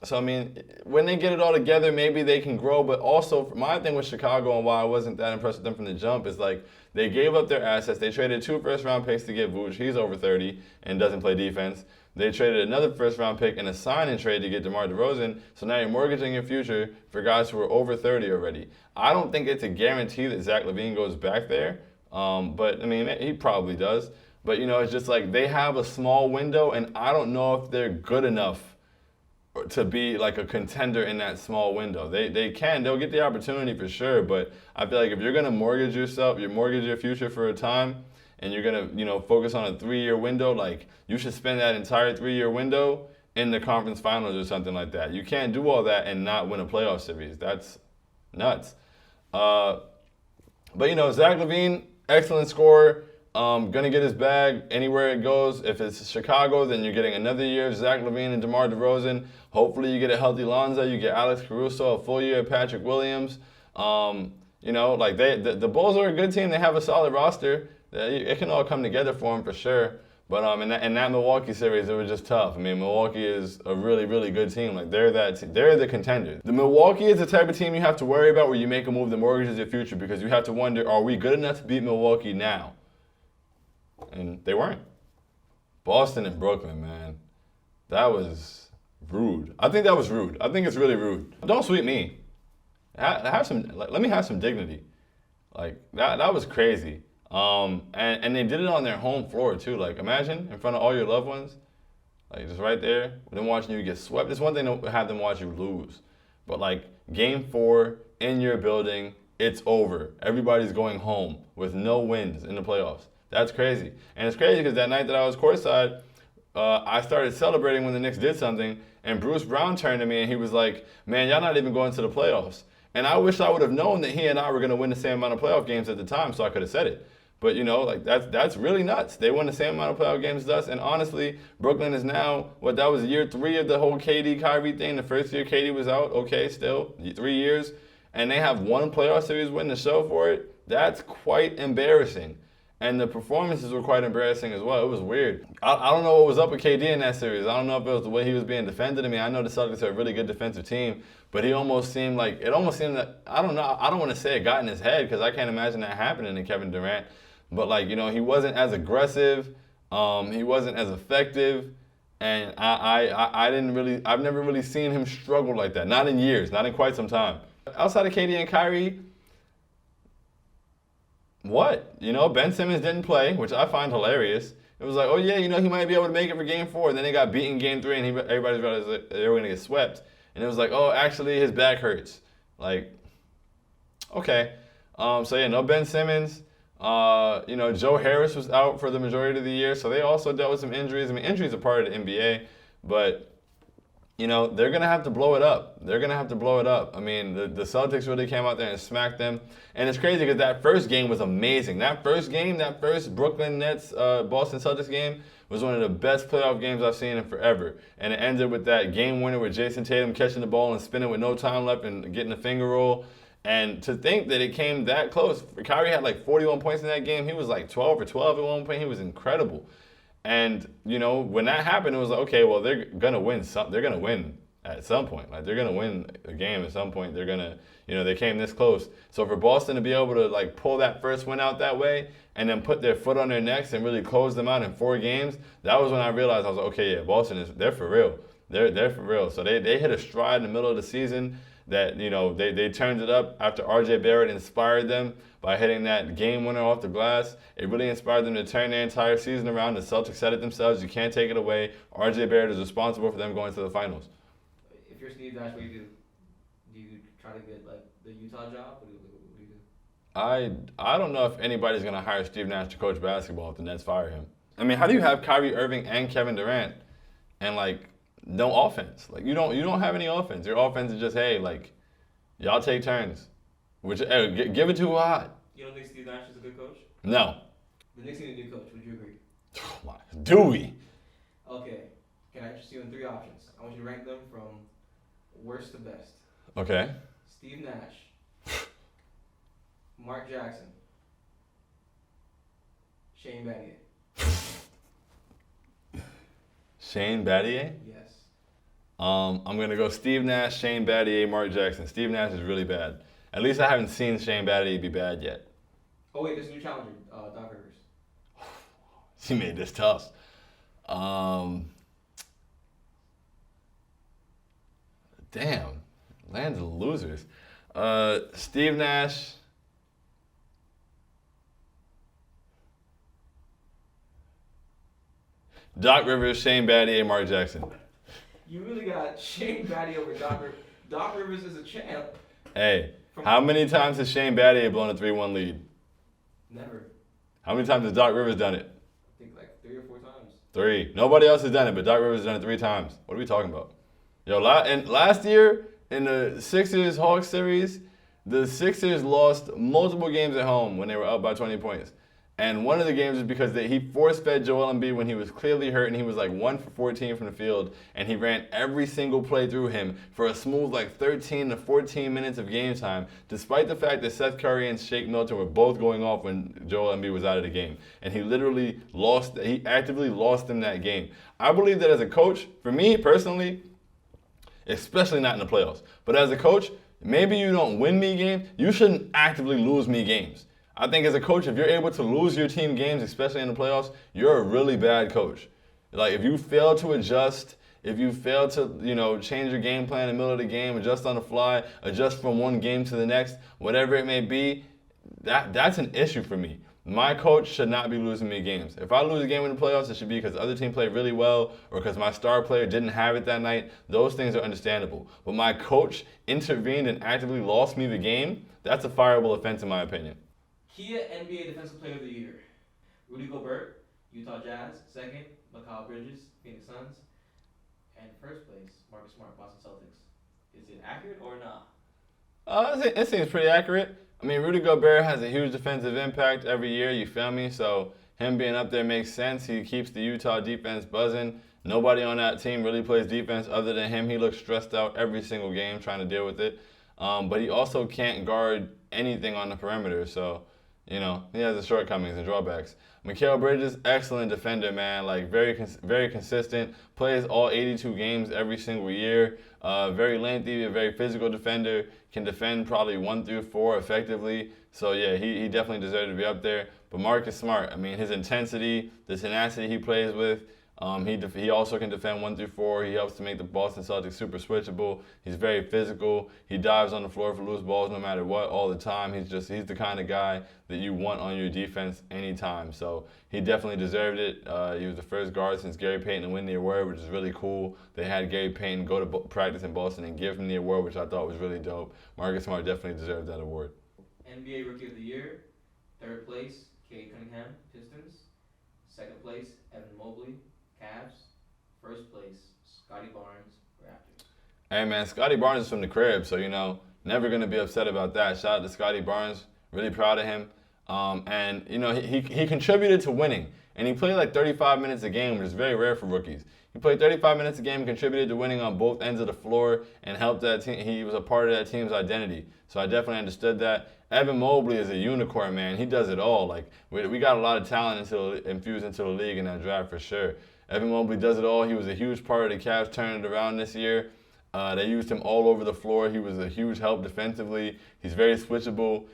So, I mean, when they get it all together, maybe they can grow. But also, my thing with Chicago and why I wasn't that impressed with them from the jump is, like, they gave up their assets. They traded 2 first-round picks to get Vooch. He's over 30 and doesn't play defense. They traded another first-round pick in a sign-and trade to get DeMar DeRozan. So now you're mortgaging your future for guys who are over 30 already. I don't think it's a guarantee that Zach LaVine goes back there. But, I mean, he probably does. But, it's just like they have a small window, and I don't know if they're good enough to be like a contender in that small window. They'll get the opportunity for sure, but I feel like if you're gonna mortgage yourself, you mortgage your future for a time, and you're gonna focus on a 3-year window, like you should spend that entire 3-year window in the conference finals or something like that. You can't do all that and not win a playoff series. That's nuts. But Zach LaVine, excellent scorer. Gonna get his bag anywhere it goes. If it's Chicago, then you're getting another year of Zach LaVine and DeMar DeRozan. Hopefully you get a healthy Lonzo. You get Alex Caruso, a full year of Patrick Williams. The Bulls are a good team. They have a solid roster. It can all come together for them for sure. But in that Milwaukee series, it was just tough. I mean, Milwaukee is a really, really good team. Like they're the contenders. The Milwaukee is the type of team you have to worry about where you make a move that mortgages your future because you have to wonder, are we good enough to beat Milwaukee now? And they weren't. Boston and Brooklyn, man. That was rude. I think that was rude. I think it's really rude. Don't sweep me. Let me have some dignity. Like, that was crazy. And they did it on their home floor, too. Like, imagine in front of all your loved ones. Like, just right there. Them watching you get swept. It's one thing to have them watch you lose. But, like, Game 4 in your building, it's over. Everybody's going home with no wins in the playoffs. That's crazy. And it's crazy because that night that I was courtside, I started celebrating when the Knicks did something, and Bruce Brown turned to me and he was like, man, y'all not even going to the playoffs. And I wish I would have known that he and I were going to win the same amount of playoff games at the time so I could have said it. But, that's really nuts. They won the same amount of playoff games as us. And honestly, Brooklyn is now, that was year 3 of the whole KD-Kyrie thing. The first year KD was out, okay, still, 3 years. And they have 1 playoff series win to show for it. That's quite embarrassing. And the performances were quite embarrassing as well. It was weird. I don't know what was up with KD in that series. I don't know if it was the way he was being defended. I mean, I know the Celtics are a really good defensive team, but it almost seemed that, I don't know, I don't want to say it got in his head because I can't imagine that happening to Kevin Durant. But he wasn't as aggressive. He wasn't as effective. And I've never really seen him struggle like that. Not in years, not in quite some time. Outside of KD and Kyrie, what? Ben Simmons didn't play, which I find hilarious. It was like, oh yeah, he might be able to make it for Game 4, and then they got beaten Game 3, and everybody realized they were gonna get swept. And it was like, oh, actually, his back hurts. Like, okay. So yeah, no Ben Simmons. Joe Harris was out for the majority of the year, so they also dealt with some injuries. I mean, injuries are part of the NBA, but they're gonna have to blow it up. I mean, the Celtics really came out there and smacked them, and it's crazy because that first game was amazing. That first Brooklyn Nets Boston Celtics game was one of the best playoff games I've seen in forever. And it ended with that game winner with Jason Tatum catching the ball and spinning with no time left and getting a finger roll. And to think that it came that close, Kyrie had like 41 points in that game. He was like 12 for 12 at one point. He was incredible. And, when that happened, it was like, okay, well, they're going to win. They're going to win at some point. Like, they're going to win a game at some point. They're going to, they came this close. So for Boston to be able to, like, pull that first win out that way and then put their foot on their necks and really close them out in 4 games, that was when I realized, I was like, okay, yeah, Boston they're for real. They're for real. So they hit a stride in the middle of the season that, they turned it up after R.J. Barrett inspired them by hitting that game winner off the glass. It really inspired them to turn their entire season around. The Celtics said it themselves. You can't take it away. R.J. Barrett is responsible for them going to the finals. If you're Steve Nash, what do you do? Do you try to get, like, the Utah job? What do you do? I don't know if anybody's going to hire Steve Nash to coach basketball if the Nets fire him. I mean, how do you have Kyrie Irving and Kevin Durant and, like, no offense? Like, you don't have any offense. Your offense is just, hey, like, y'all take turns. Give it to Watt. You don't think Steve Nash is a good coach? No. The Knicks need a new coach. Would you agree? Do we? Okay. Can I interest you in 3 options? I want you to rank them from worst to best. Okay. Steve Nash, Mark Jackson, Shane Battier. Shane Battier? Yes. I'm going to go Steve Nash, Shane Battier, Mark Jackson. Steve Nash is really bad. At least I haven't seen Shane Battier be bad yet. Oh, wait, there's a new challenger, Doc Rivers. He made this tough. Damn. Land's of losers. Steve Nash. Doc Rivers, Shane Battier, Mark Jackson. You really got Shane Battier over Doc Rivers. Doc Rivers is a champ. Hey, how many times has Shane Battier blown a 3-1 lead? Never. How many times has Doc Rivers done it? I think like 3 or 4 times. 3. Nobody else has done it, but Doc Rivers has done it 3 times. What are we talking about? Yo, last year in the Sixers-Hawks series, the Sixers lost multiple games at home when they were up by 20 points. And one of the games was because he force-fed Joel Embiid when he was clearly hurt, and he was like 1 for 14 from the field, and he ran every single play through him for a smooth like 13 to 14 minutes of game time, despite the fact that Seth Curry and Shake Milton were both going off when Joel Embiid was out of the game. And he actively lost them that game. I believe that as a coach, for me personally, especially not in the playoffs, but as a coach, maybe you don't win me games, you shouldn't actively lose me games. I think as a coach, if you're able to lose your team games, especially in the playoffs, you're a really bad coach. Like, if you fail to adjust, if you fail to, change your game plan in the middle of the game, adjust on the fly, adjust from one game to the next, whatever it may be, that's an issue for me. My coach should not be losing me games. If I lose a game in the playoffs, it should be because the other team played really well or because my star player didn't have it that night. Those things are understandable. But my coach intervened and actively lost me the game, that's a fireable offense in my opinion. Kia NBA Defensive Player of the Year. Rudy Gobert, Utah Jazz. Second, Mikal Bridges, Phoenix Suns. And first place, Marcus Smart, Boston Celtics. Is it accurate or not? It seems pretty accurate. I mean, Rudy Gobert has a huge defensive impact every year, you feel me? So him being up there makes sense. He keeps the Utah defense buzzing. Nobody on that team really plays defense other than him. He looks stressed out every single game trying to deal with it. But he also can't guard anything on the perimeter, so he has the shortcomings and drawbacks. Mikal Bridges, excellent defender, man. Like, very consistent. Plays all 82 games every single year. Very lengthy, a very physical defender. Can defend probably 1 through 4 effectively. So, yeah, he definitely deserves to be up there. But Marcus Smart, I mean, his intensity, the tenacity he plays with, He also can defend 1 through 4. He helps to make the Boston Celtics super switchable. He's very physical. He dives on the floor for loose balls no matter what all the time. He's the kind of guy that you want on your defense anytime. So he definitely deserved it. He was the first guard since Gary Payton to win the award, which is really cool. They had Gary Payton go to practice in Boston and give him the award, which I thought was really dope. Marcus Smart definitely deserved that award. NBA Rookie of the Year, third place, Cade Cunningham, Pistons. Second place, Evan Mobley, Cavs. First place, Scotty Barnes, Raptors. Hey man, Scotty Barnes is from the crib, so never gonna be upset about that. Shout out to Scotty Barnes, really proud of him. And he contributed to winning, and he played like 35 minutes a game, which is very rare for rookies. He played 35 minutes a game, contributed to winning on both ends of the floor, and helped that team. He was a part of that team's identity. So I definitely understood that. Evan Mobley is a unicorn, man. He does it all. Like we got a lot of talent infused into the league in that draft for sure. Evan Mobley does it all. He was a huge part of the Cavs turning it around this year. They used him all over the floor. He was a huge help defensively. He's very switchable.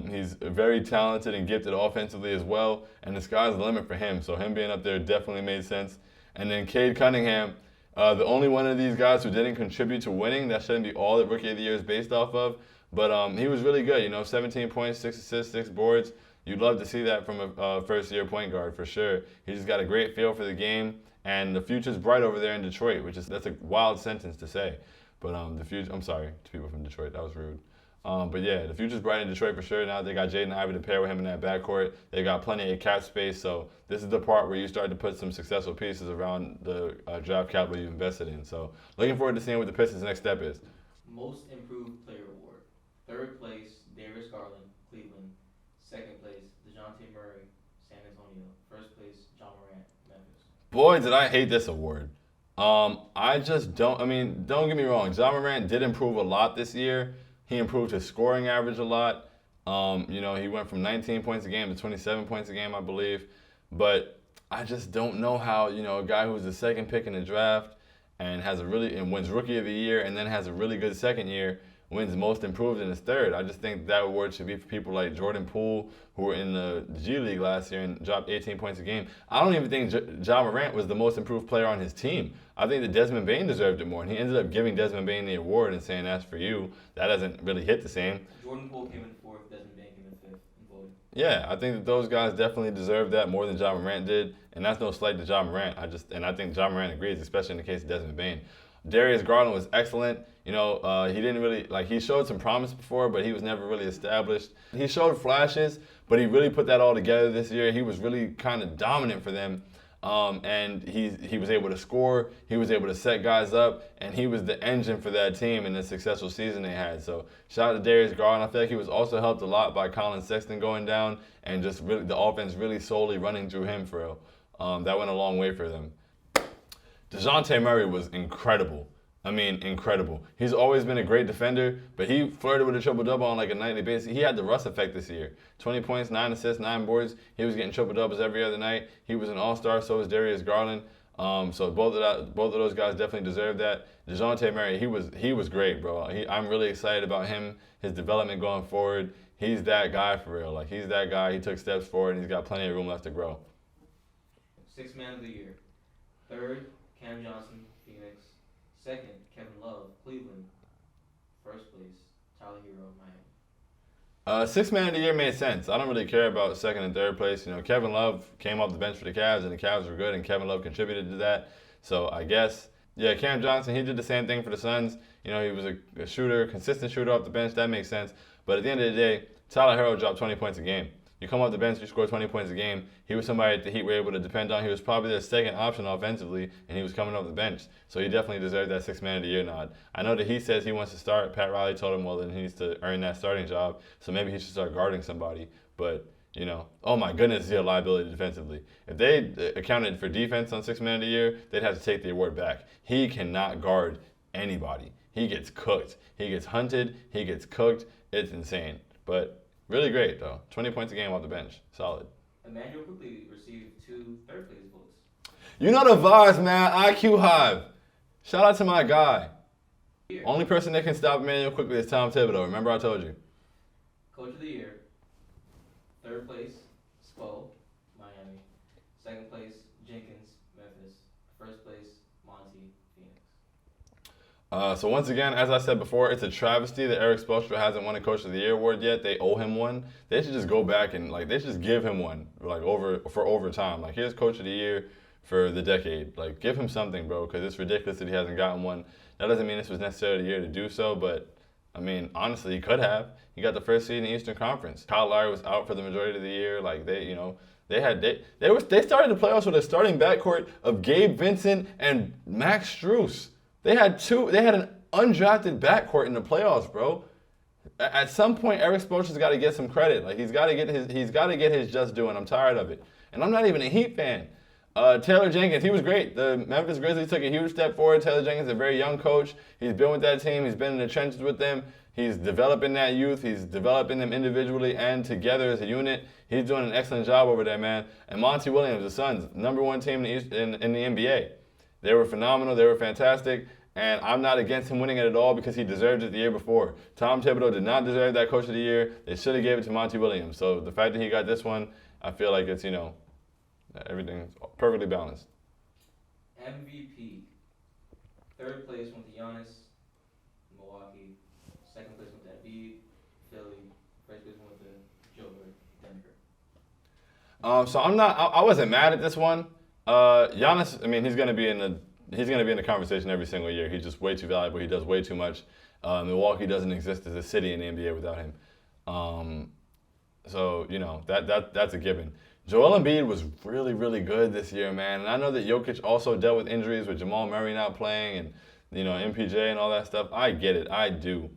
He's very talented and gifted offensively as well. And the sky's the limit for him. So him being up there definitely made sense. And then Cade Cunningham, the only one of these guys who didn't contribute to winning. That shouldn't be all that Rookie of the Year is based off of. But he was really good. 17 points, 6 assists, 6 boards. You'd love to see that from a first-year point guard for sure. He just got a great feel for the game, and the future's bright over there in Detroit, that's a wild sentence to say. But the future, I'm sorry to people from Detroit, that was rude. But yeah, the future's bright in Detroit for sure. Now they got Jaden Ivey to pair with him in that backcourt. They got plenty of cap space, so this is the part where you start to put some successful pieces around the draft capital you invested in. So looking forward to seeing what the Pistons' next step is. Most Improved Player Award. Third place, Darius Garland, Cleveland. Second place, DeJounte Murray, San Antonio. First place, John Morant, Memphis. Boy, did I hate this award. Don't get me wrong. John Morant did improve a lot this year. He improved his scoring average a lot. He went from 19 points a game to 27 points a game, I believe. But I just don't know how, a guy who's the second pick in the draft and wins Rookie of the Year and then has a really good second year wins Most Improved in his third. I just think that award should be for people like Jordan Poole, who were in the G League last year and dropped 18 points a game. I don't even think Ja Morant was the most improved player on his team. I think that Desmond Bane deserved it more, and he ended up giving Desmond Bane the award and saying that's for you. That doesn't really hit the same. Jordan Poole came in fourth, Desmond Bane came in fifth in voting. Yeah, I think that those guys definitely deserve that more than Ja Morant did, and that's no slight to Ja Morant. I think Ja Morant agrees, especially in the case of Desmond Bane. Darius Garland was excellent. He didn't really, he showed some promise before, but he was never really established. He showed flashes, but he really put that all together this year. He was really kind of dominant for them. And he was able to score, he was able to set guys up, and he was the engine for that team in the successful season they had. So shout out to Darius Garland. I feel like he was also helped a lot by Colin Sexton going down and just really the offense really solely running through him for real. That went a long way for them. DeJounte Murray was incredible. Incredible. He's always been a great defender, but he flirted with a triple-double on a nightly basis. He had the Russ effect this year. 20 points, 9 assists, 9 boards. He was getting triple-doubles every other night. He was an all-star, so was Darius Garland. So both of those guys definitely deserve that. DeJounte Murray, he was great, bro. I'm really excited about him, his development going forward. He's that guy for real. He's that guy. He took steps forward, and he's got plenty of room left to grow. Sixth Man of the Year. Third, Cam Johnson, Phoenix. Second, Kevin Love, Cleveland. First place, Tyler Hero, Miami. Sixth Man of the Year made sense. I don't really care about second and third place. Kevin Love came off the bench for the Cavs, and the Cavs were good, and Kevin Love contributed to that. So I guess, Cam Johnson, he did the same thing for the Suns. He was a shooter, consistent shooter off the bench. That makes sense. But at the end of the day, Tyler Hero dropped 20 points a game. You come off the bench, you score 20 points a game. He was somebody that the Heat were able to depend on. He was probably their second option offensively, and he was coming off the bench. So he definitely deserved that Sixth Man of the Year nod. I know that he says he wants to start. Pat Riley told him, well, then he needs to earn that starting job. So maybe he should start guarding somebody. But, oh my goodness, is he a liability defensively. If they accounted for defense on Sixth Man of the Year, they'd have to take the award back. He cannot guard anybody. He gets cooked. He gets hunted. He gets cooked. It's insane. But really great, though. 20 points a game off the bench. Solid. Emmanuel quickly received 2 third-place votes. You know the vibes, man. IQ Hive. Shout out to my guy. Year. Only person that can stop Emmanuel quickly is Tom Thibodeau. Remember I told you. Coach of the Year. Third place, Spo, Miami. Second place, Jenkins, Memphis. first place, Monty, Phoenix. So once again, as I said before, it's a travesty that Eric Spoelstra hasn't won a Coach of the Year award yet. They owe him one. They should just go back and they should just give him one over time. Like, here's Coach of the Year for the decade. Like, give him something, bro, because it's ridiculous that he hasn't gotten one. That doesn't mean this was necessarily the year to do so, but I mean, honestly, he could have. He got the first seed in the Eastern Conference. Kyle Lowry was out for the majority of the year. Like, they started the playoffs with a starting backcourt of Gabe Vincent and Max Strus. They had an undrafted backcourt in the playoffs, bro. At some point, Eric Spoelstra's got to get some credit. Like, he's got to get his just due, and I'm tired of it. And I'm not even a Heat fan. Taylor Jenkins, he was great. The Memphis Grizzlies took a huge step forward. Taylor Jenkins is a very young coach. He's been with that team. He's been in the trenches with them. He's developing that youth. He's developing them individually and together as a unit. He's doing an excellent job over there, man. And Monty Williams, the Suns, #1 team in the NBA. They were phenomenal. They were fantastic. And I'm not against him winning it at all because he deserved it the year before. Tom Thibodeau did not deserve that Coach of the Year. They should have gave it to Monty Williams. So the fact that he got this one, I feel like it's, everything's perfectly balanced. MVP. Third place went to Giannis, Milwaukee. Second place went to Embiid, Philly. First place went to Joker, Denver. So I wasn't mad at this one. Giannis, I mean, he's gonna be in the conversation every single year. He's just way too valuable. He does way too much. Milwaukee doesn't exist as a city in the NBA without him. So that's a given. Joel Embiid was really, really good this year, man. And I know that Jokic also dealt with injuries with Jamal Murray not playing and, MPJ and all that stuff. I get it. I do.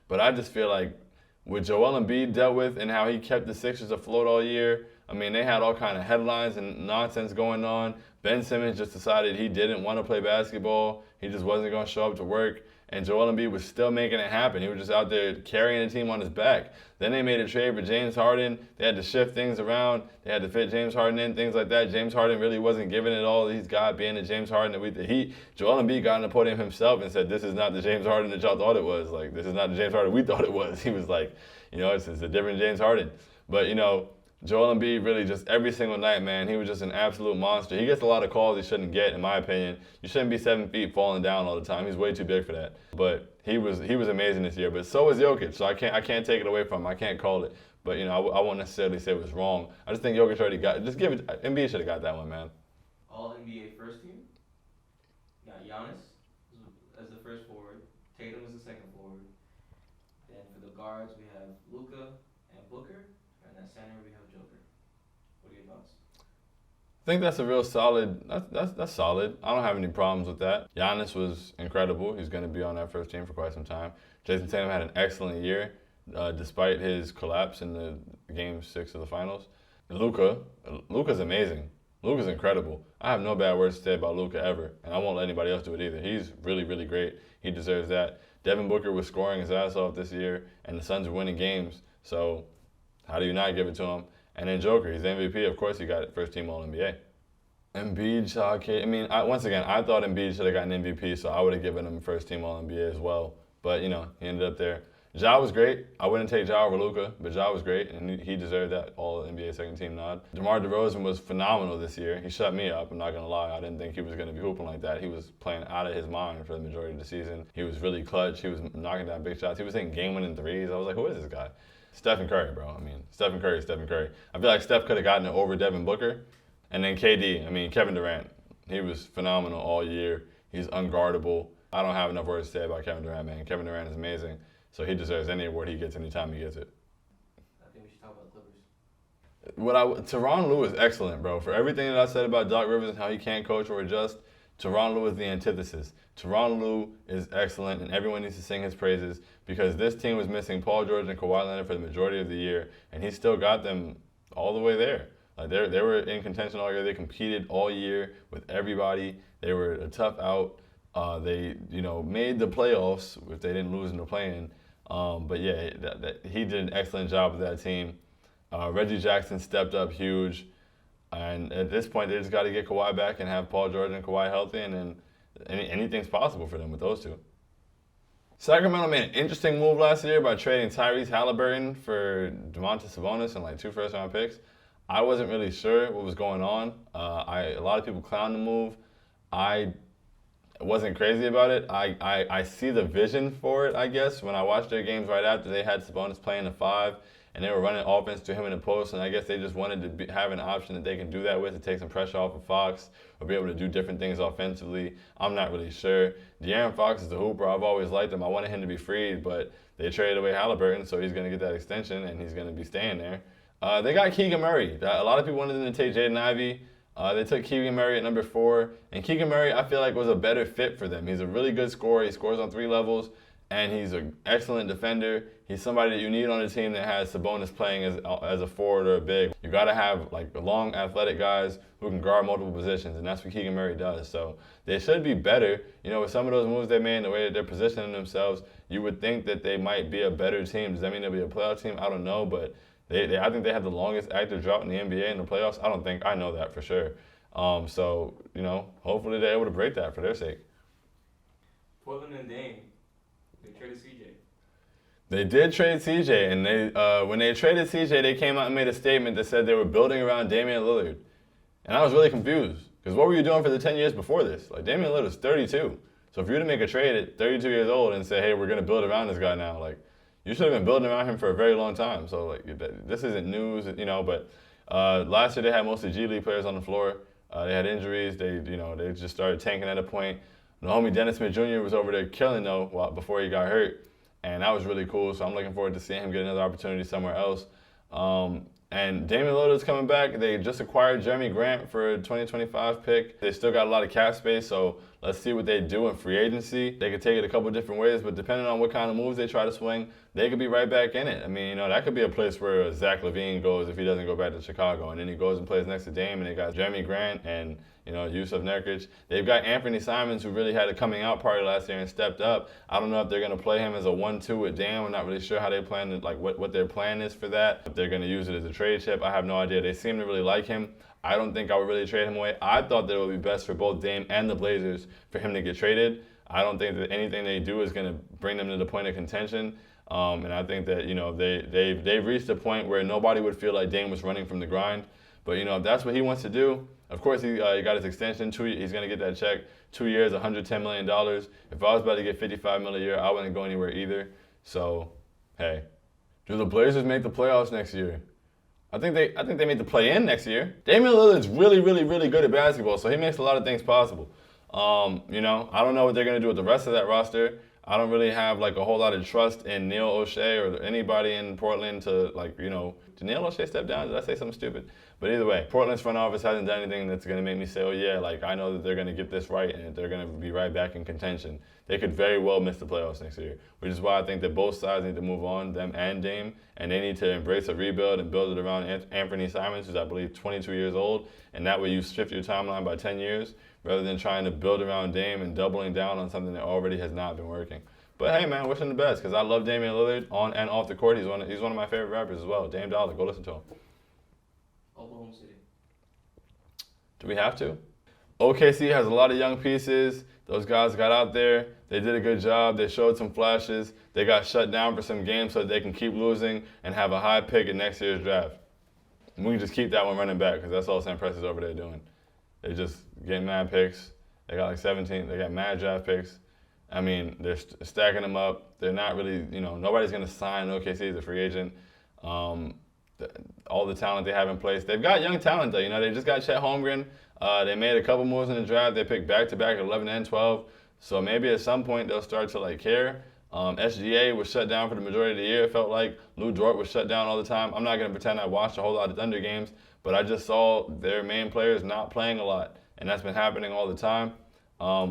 But I just feel like what Joel Embiid dealt with and how he kept the Sixers afloat all year, I mean, they had all kind of headlines and nonsense going on. Ben Simmons just decided he didn't want to play basketball. He just wasn't going to show up to work. And Joel Embiid was still making it happen. He was just out there carrying the team on his back. Then they made a trade for James Harden. They had to shift things around. They had to fit James Harden in, things like that. James Harden really wasn't giving it all he's got, being the James Harden that Joel Embiid got on the podium himself and said, this is not the James Harden that y'all thought it was. Like, this is not the James Harden we thought it was. He was like, it's a different James Harden. But, Joel Embiid really just every single night, man, he was just an absolute monster. He gets a lot of calls he shouldn't get, in my opinion. You shouldn't be 7 feet falling down all the time. He's way too big for that. But he was amazing this year. But so was Jokic, so I can't take it away from him. I can't call it. But I won't necessarily say it was wrong. I just think Jokic already got. Just give it. Embiid should have got that one, man. All NBA first team. Got Giannis as the first forward. Tatum as the second forward. Then for the guards we have Luka and Booker, and at center we have Joker. What are your thoughts? I think that's a real solid. That's solid. I don't have any problems with that. Giannis was incredible. He's going to be on that first team for quite some time. Jason Tatum had an excellent year, despite his collapse in the Game 6 of the Finals. Luka's amazing. Luka's incredible. I have no bad words to say about Luka ever, and I won't let anybody else do it either. He's really, really great. He deserves that. Devin Booker was scoring his ass off this year, and the Suns are winning games. So how do you not give it to him? And then Joker, he's MVP. Of course he got it. First team All-NBA. Embiid, once again, I thought Embiid should have gotten MVP, so I would have given him first team All-NBA as well. But, he ended up there. Ja was great. I wouldn't take Ja over Luka, but Ja was great, and he deserved that All-NBA second team nod. DeMar DeRozan was phenomenal this year. He shut me up, I'm not going to lie. I didn't think he was going to be hooping like that. He was playing out of his mind for the majority of the season. He was really clutch. He was knocking down big shots. He was hitting game-winning threes. I was like, who is this guy? Stephen Curry, bro. Stephen Curry. I feel like Steph could have gotten it over Devin Booker. And then KD, Kevin Durant. He was phenomenal all year. He's unguardable. I don't have enough words to say about Kevin Durant, man. Kevin Durant is amazing. So he deserves any award he gets anytime he gets it. I think we should talk about the Clippers. Tyronn Lue is excellent, bro. For everything that I said about Doc Rivers and how he can't coach or adjust, Tyronn Lue is the antithesis. Tyronn Lue is excellent, and everyone needs to sing his praises because this team was missing Paul George and Kawhi Leonard for the majority of the year, and he still got them all the way there. Like they were in contention all year. They competed all year with everybody. They were a tough out. They made the playoffs if they didn't lose in the play-in. But yeah, he did an excellent job with that team. Reggie Jackson stepped up huge. And at this point, they just got to get Kawhi back and have Paul George and Kawhi healthy, and then anything's possible for them with those two. Sacramento made an interesting move last year by trading Tyrese Halliburton for Domantas Sabonis and 2 first-round picks. I wasn't really sure what was going on. A lot of people clowned the move. I wasn't crazy about it. I see the vision for it, I guess. When I watched their games right after, they had Sabonis playing the 5, and they were running offense to him in the post, and I guess they just wanted to have an option that they can do that with to take some pressure off of Fox or be able to do different things offensively. I'm not really sure. De'Aaron Fox is the hooper. I've always liked him. I wanted him to be freed, but they traded away Halliburton, so he's going to get that extension, and he's going to be staying there. They got Keegan Murray. A lot of people wanted them to take Jaden Ivey. They took Keegan Murray at number 4, and Keegan Murray I feel like was a better fit for them. He's a really good scorer. He scores on 3 levels, and he's an excellent defender. He's somebody that you need on a team that has Sabonis playing as a forward or a big. You got to have like long, athletic guys who can guard multiple positions, and that's what Keegan Murray does. So they should be better. You know, with some of those moves they made and the way that they're positioning themselves, you would think that they might be a better team. Does that mean they'll be a playoff team? I don't know, but I think they have the longest active drought in the NBA in the playoffs. I know that for sure. So, you know, hopefully they're able to break that for their sake. Portland and Dame, they traded CJ. They did trade CJ, and when they traded CJ, they came out and made a statement that said they were building around Damian Lillard. And I was really confused, because what were you doing for the 10 years before this? Like, Damian Lillard is 32. So for you to make a trade at 32 years old and say, hey, we're going to build around this guy now, like, you should have been building around him for a very long time. So, like, this isn't news, you know, but last year they had mostly G League players on the floor. They had injuries. They just started tanking at a point. The homie Dennis Smith Jr. was over there killing, though, before he got hurt. And that was really cool. So I'm looking forward to seeing him get another opportunity somewhere else. And Damian Lillard's coming back. They just acquired Jeremy Grant for a 2025 pick. They still got a lot of cap space, so let's see what they do in free agency. They could take it a couple different ways, but depending on what kind of moves they try to swing, they could be right back in it. I mean, you know, that could be a place where Zach LaVine goes if he doesn't go back to Chicago, and then he goes and plays next to Dame, and they got Jeremy Grant and, you know, Joeseph Nurkic. They've got Anthony Simons, who really had a coming out party last year and stepped up. I don't know if they're going to play him as a 1-2 with Dame. I'm not really sure how they plan to, like, what their plan is for that. If they're going to use it as a trade chip, I have no idea. They seem to really like him. I don't think I would really trade him away. I thought that it would be best for both Dame and the Blazers for him to get traded. I don't think that anything they do is going to bring them to the point of contention. And I think that, you know, they've reached a point where nobody would feel like Dame was running from the grind. But, you know, if that's what he wants to do, of course he got his extension. He's going to get that check. 2 years, $110 million. If I was about to get $55 million a year, I wouldn't go anywhere either. So, hey, do the Blazers make the playoffs next year? I think they made the play-in next year. Damian Lillard's really, really, really good at basketball, so he makes a lot of things possible. You know, I don't know what they're going to do with the rest of that roster. I don't really have, like, a whole lot of trust in Neil O'Shea or anybody in Portland to, like, you know, did Neil O'Shea step down? Did I say something stupid? But either way, Portland's front office hasn't done anything that's going to make me say, oh, yeah, like, I know that they're going to get this right and that they're going to be right back in contention. They could very well miss the playoffs next year, which is why I think that both sides need to move on, them and Dame, and they need to embrace a rebuild and build it around Anthony Simons, who's, I believe, 22 years old, and that way you shift your timeline by 10 years rather than trying to build around Dame and doubling down on something that already has not been working. But hey, man, wish him the best, because I love Damian Lillard on and off the court. He's one of my favorite rappers as well. Dame Dollar, go listen to him. Oklahoma City. Do we have to? OKC has a lot of young pieces. Those guys got out there. They did a good job. They showed some flashes. They got shut down for some games so that they can keep losing and have a high pick in next year's draft. And we can just keep that one running back, because that's all Sam Presti's over there doing. They just getting mad picks. They got like 17. They got mad draft picks. I mean, they're stacking them up. They're not really, you know, nobody's going to sign OKC as a free agent. All the talent they have in place. They've got young talent, though. You know, they just got Chet Holmgren. They made a couple moves in the draft. They picked back-to-back at 11 and 12. So maybe at some point they'll start to, like, care. SGA was shut down for the majority of the year, it felt like. Lou Dort was shut down all the time. I'm not going to pretend I watched a whole lot of Thunder games, but I just saw their main players not playing a lot. And that's been happening all the time.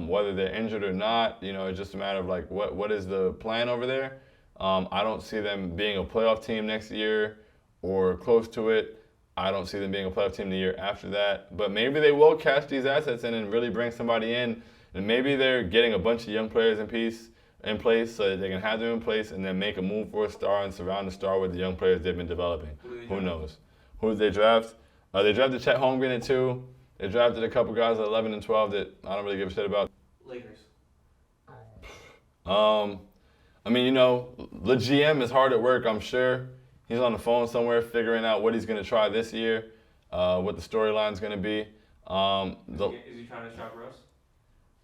Whether they're injured or not, you know, it's just a matter of, like, what is the plan over there? I don't see them being a playoff team next year or close to it. I don't see them being a playoff team the year after that. But maybe they will cash these assets in and really bring somebody in. And maybe they're getting a bunch of young players in place so that they can have them in place and then make a move for a star and surround the star with the young players they've been developing. Who knows? Who did they draft? They drafted Chet Holmgren at 2. They drafted a couple guys at 11 and 12 that I don't really give a shit about. Lakers. I mean, you know, the GM is hard at work, I'm sure. He's on the phone somewhere figuring out what he's going to try this year, what the storyline's going to be. Is he trying to shop Russ?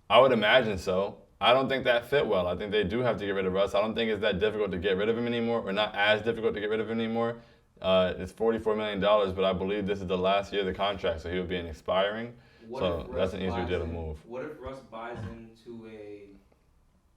I would imagine so. I don't think that fit well. I think they do have to get rid of Russ. I don't think it's that difficult to get rid of him anymore, or not as difficult to get rid of him anymore. It's $44 million, but I believe this is the last year of the contract, so he'll be expiring. So that's an easier deal to move. What if Russ buys into a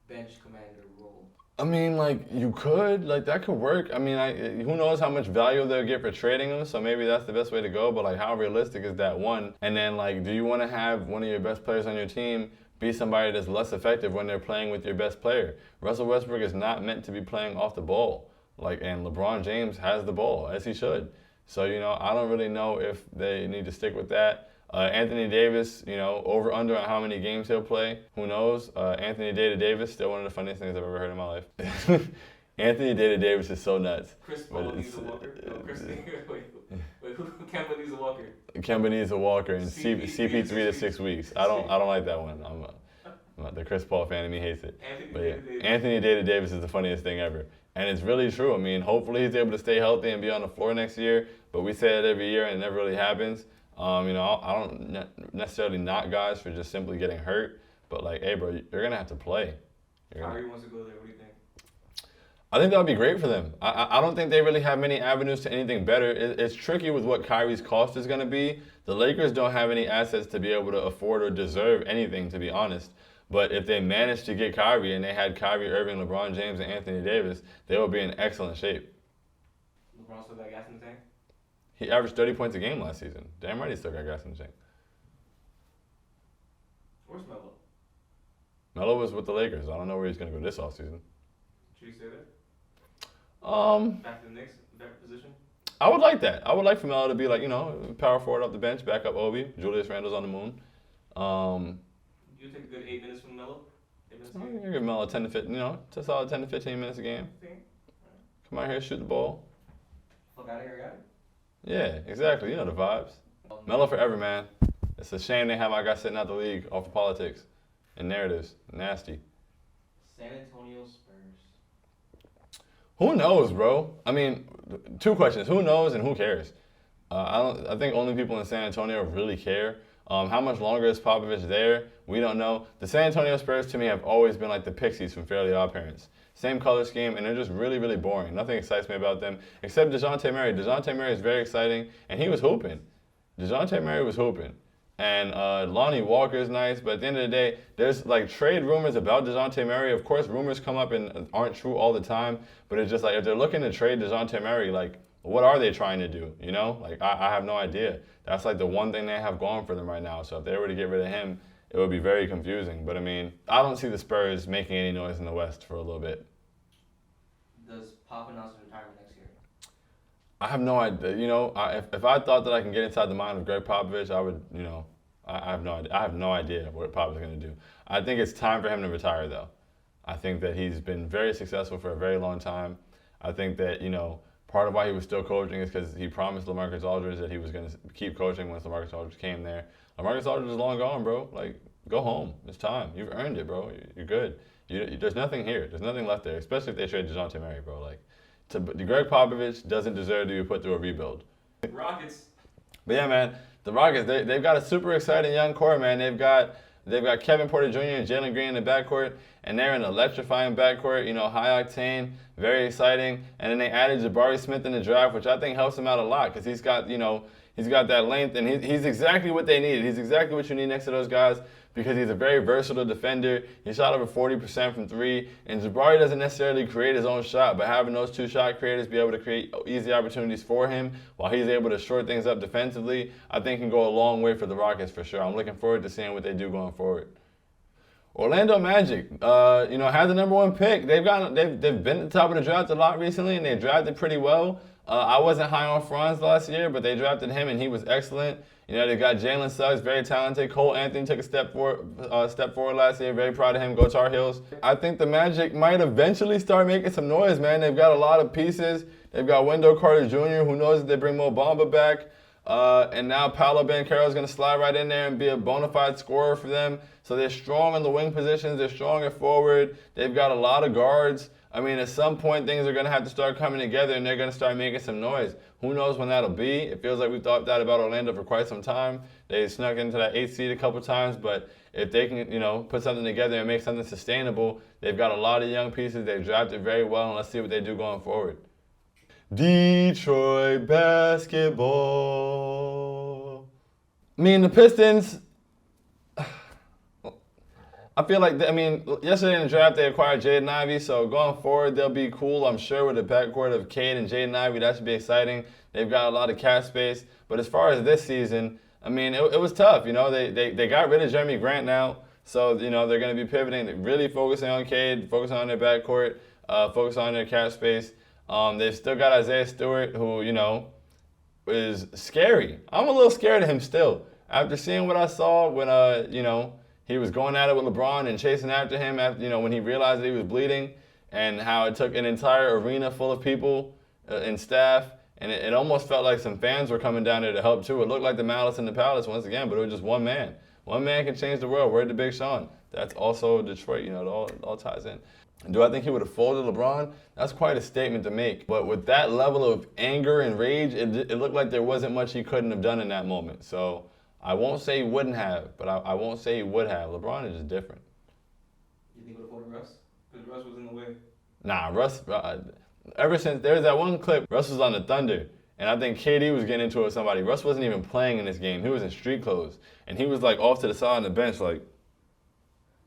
bench commander role? I mean, like, you could. Like, that could work. I mean, who knows how much value they'll get for trading him, so maybe that's the best way to go, but, like, how realistic is that, one? And then, like, do you want to have one of your best players on your team be somebody that's less effective when they're playing with your best player? Russell Westbrook is not meant to be playing off the ball. Like, and LeBron James has the ball, as he should. So, I don't really know if they need to stick with that. Anthony Davis, over under on how many games he'll play. Who knows? Anthony Davis, still one of the funniest things I've ever heard in my life. Anthony Davis is so nuts. Chris Paul needs a Walker. No, wait, who? Kemba needs a Walker. Kemba needs a Walker and CP3 to 6 weeks. I don't like that one. I'm the Chris Paul fan in me hates it. Anthony Davis is the funniest thing ever. And it's really true. I mean, hopefully he's able to stay healthy and be on the floor next year. But we say it every year and it never really happens. I don't necessarily knock guys for just simply getting hurt, but like, hey, bro, you're gonna have to play. Kyrie wants to go there. What do you think? I think that would be great for them. I don't think they really have many avenues to anything better. It's tricky with what Kyrie's cost is gonna be. The Lakers don't have any assets to be able to afford or deserve anything, to be honest. But if they managed to get Kyrie and they had Kyrie Irving, LeBron James, and Anthony Davis, they would be in excellent shape. LeBron still got gas in the tank? He averaged 30 points a game last season. Damn right he still got gas in the tank. Where's Melo? Melo was with the Lakers. I don't know where he's going to go this offseason. Should he stay there? Back to the Knicks, that position? I would like that. I would like for Melo to be like, power forward off the bench, back up Obi. Julius Randle's on the moon. You take a good 8 minutes from Melo? 8 minutes a I game? can give Melo 10 to 15, a solid 10 to 15 minutes a game. Come out here, shoot the ball. Fuck out of here, guy. Yeah, exactly. You know the vibes. Melo forever, man. It's a shame they have our guy sitting out the league off of politics and narratives. Nasty. San Antonio Spurs. Who knows, bro? I mean, 2 questions. Who knows and who cares? I think only people in San Antonio really care. How much longer is Popovich there? We don't know. The San Antonio Spurs, to me, have always been like the Pixies from Fairly Odd Parents. Same color scheme, and they're just really, really boring. Nothing excites me about them, except DeJounte Murray. DeJounte Murray is very exciting, and he was hooping. DeJounte Murray was hooping. And Lonnie Walker is nice, but at the end of the day, there's like trade rumors about DeJounte Murray. Of course, rumors come up and aren't true all the time, but it's just like if they're looking to trade DeJounte Murray, like, what are they trying to do? Like, I have no idea. That's like the one thing they have going for them right now. So if they were to get rid of him, it would be very confusing. But I mean, I don't see the Spurs making any noise in the West for a little bit. Does Pop announce his retirement next year? I have no idea. If I thought that I can get inside the mind of Greg Popovich, I would, I have no idea. I have no idea what Pop is going to do. I think it's time for him to retire, though. I think that he's been very successful for a very long time. I think that, part of why he was still coaching is because he promised LaMarcus Aldridge that he was going to keep coaching once LaMarcus Aldridge came there. LaMarcus Aldridge is long gone, bro. Like, go home. It's time. You've earned it, bro. You're good. There's nothing here. There's nothing left there, especially if they trade DeJounte Murray, bro. Like, Greg Popovich doesn't deserve to be put through a rebuild. Rockets. But yeah, man, the Rockets, they've got a super exciting young core, man. They've got Kevin Porter Jr. and Jalen Green in the backcourt, and they're an electrifying backcourt, high octane, very exciting. And then they added Jabari Smith in the draft, which I think helps them out a lot because he's got that length, and he's exactly what they needed. He's exactly what you need next to those guys because he's a very versatile defender. He shot over 40% from 3, and Jabari doesn't necessarily create his own shot, but having those 2 shot creators be able to create easy opportunities for him while he's able to short things up defensively, I think can go a long way for the Rockets for sure. I'm looking forward to seeing what they do going forward. Orlando Magic, has the number 1 pick. They've been at the top of the draft a lot recently, and they drafted pretty well. I wasn't high on Franz last year, but they drafted him, and he was excellent. They got Jalen Suggs, very talented. Cole Anthony took a step forward last year. Very proud of him. Go Tar Heels. I think the Magic might eventually start making some noise, man. They've got a lot of pieces. They've got Wendell Carter Jr., who knows if they bring Mo Bamba back. And now Paolo Banchero is going to slide right in there and be a bona fide scorer for them. So they're strong in the wing positions. They're strong at forward. They've got a lot of guards. I mean, at some point, things are going to have to start coming together, and they're going to start making some noise. Who knows when that'll be? It feels like we've thought that about Orlando for quite some time. They snuck into that 8th seed a couple times, but if they can, put something together and make something sustainable, they've got a lot of young pieces. They've drafted very well, and let's see what they do going forward. Detroit basketball. I mean, the Pistons, I feel like, yesterday in the draft they acquired Jaden Ivey, so going forward they'll be cool, I'm sure, with the backcourt of Cade and Jaden Ivey. That should be exciting. They've got a lot of cap space. But as far as this season, it was tough. They got rid of Jeremy Grant now, so, they're going to be pivoting, really focusing on Cade, focusing on their backcourt, focusing on their cap space. They've still got Isaiah Stewart, who, is scary. I'm a little scared of him still. After seeing what I saw when, he was going at it with LeBron and chasing after him when he realized that he was bleeding, and how it took an entire arena full of people and staff, and it almost felt like some fans were coming down there to help too. It looked like the Malice in the Palace once again, but it was just one man. One man can change the world. Word to Big Shaun. That's also Detroit. It all ties in. Do I think he would have folded LeBron? That's quite a statement to make. But with that level of anger and rage, it looked like there wasn't much he couldn't have done in that moment. So I won't say he wouldn't have, but I won't say he would have. LeBron is just different. You think he would have folded Russ? Because Russ was in the way. Nah, Russ, ever since there's that one clip, Russ was on the Thunder, and I think KD was getting into it with somebody. Russ wasn't even playing in this game. He was in street clothes, and he was like off to the side on the bench, like,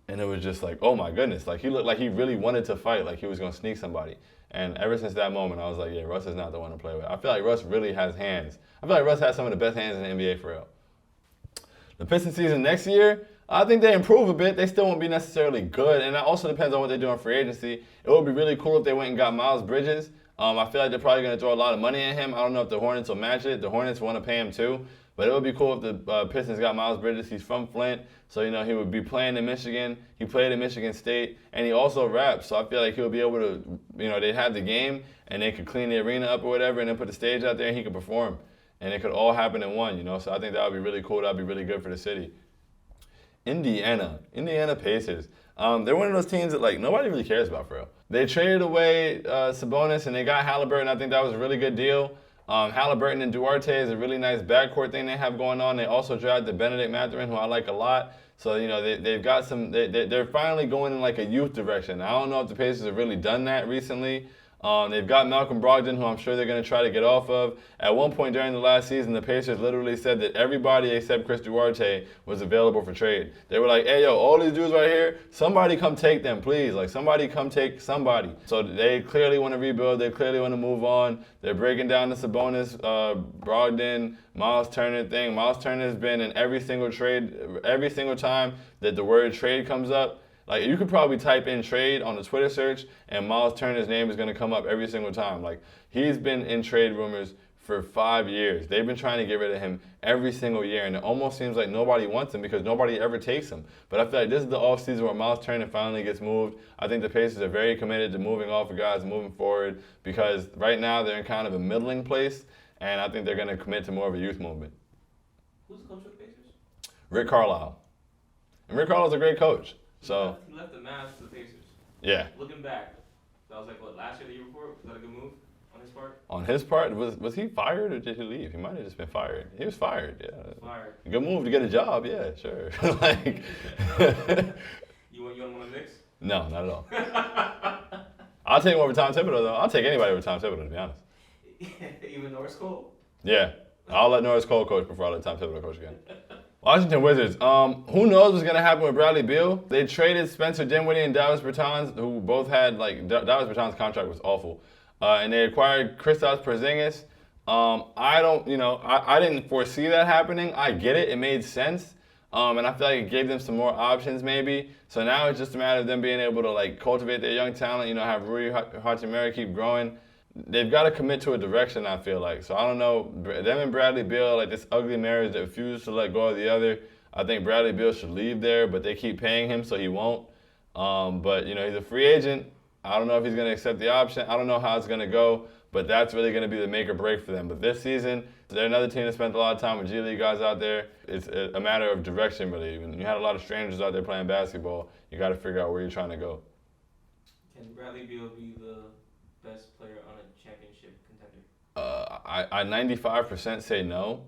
and it was just like, oh my goodness. Like, he looked like he really wanted to fight, like he was going to sneak somebody. And ever since that moment, I was like, yeah, Russ is not the one to play with. I feel like Russ really has hands. I feel like Russ has some of the best hands in the NBA for real. The Pistons season next year, I think they improve a bit. They still won't be necessarily good, and that also depends on what they do in free agency. It would be really cool if they went and got Miles Bridges. I feel like they're probably going to throw a lot of money at him. I don't know if the Hornets will match it. The Hornets want to pay him too, but it would be cool if the Pistons got Miles Bridges. He's from Flint, so he would be playing in Michigan. He played at Michigan State, and he also raps, so I feel like he would be able to, they'd have the game, and they could clean the arena up or whatever, and then put the stage out there, and he could perform. And it could all happen in one, so I think that would be really cool. That would be really good for the city. Indiana Pacers. They're one of those teams that nobody really cares about for real. They traded away Sabonis and they got Halliburton. I think that was a really good deal. Halliburton and Duarte is a really nice backcourt thing they have going on. They also drafted Benedict Mathurin, who I like a lot. So they've got some. They're finally going in a youth direction. I don't know if the Pacers have really done that recently. They've got Malcolm Brogdon, who I'm sure they're going to try to get off of. At one point during the last season, the Pacers literally said that everybody except Chris Duarte was available for trade. They were like, hey, yo, all these dudes right here, somebody come take them, please. Somebody come take somebody. So they clearly want to rebuild. They clearly want to move on. They're breaking down the Sabonis, Brogdon, Miles Turner thing. Miles Turner has been in every single trade, every single time that the word trade comes up. You could probably type in trade on the Twitter search, and Miles Turner's name is going to come up every single time. He's been in trade rumors for 5 years. They've been trying to get rid of him every single year, and it almost seems like nobody wants him because nobody ever takes him. But I feel like this is the offseason where Miles Turner finally gets moved. I think the Pacers are very committed to moving off of guys, moving forward, because right now they're in kind of a middling place, and I think they're going to commit to more of a youth movement. Who's the coach of the Pacers? Rick Carlisle. And Rick Carlisle's a great coach. So he left the Mavs to the Pacers. Yeah. Looking back, that was last year, the year before? Was that a good move on his part? On his part, was he fired or did he leave? He might have just been fired. He was fired, yeah. Fired. Good move to get a job, yeah, sure. You want one of the Knicks? No, not at all. I'll take him over Tom Thibodeau though. I'll take anybody over Tom Thibodeau, to be honest. Even Norris Cole? Yeah. I'll let Norris Cole coach before I let Tom Thibodeau coach again. Washington Wizards. Who knows what's going to happen with Bradley Beal? They traded Spencer Dinwiddie and Davis Bertans, who both had, Davis Bertans' contract was awful. And they acquired Kristaps Porzingis. I didn't foresee that happening. I get it. It made sense. And I feel like it gave them some more options maybe. So now it's just a matter of them being able to, cultivate their young talent, have Rui Hachimura keep growing. They've got to commit to a direction, I feel like. So I don't know. Them and Bradley Beal, this ugly marriage that refuse to let go of the other. I think Bradley Beal should leave there, but they keep paying him, so he won't. But, he's a free agent. I don't know if he's going to accept the option. I don't know how it's going to go, but that's really going to be the make or break for them. But this season, they're another team that spent a lot of time with G League guys out there. It's a matter of direction, really. When you had a lot of strangers out there playing basketball, you got to figure out where you're trying to go. Can Bradley Beal be the best player on a championship contender? I 95% say no,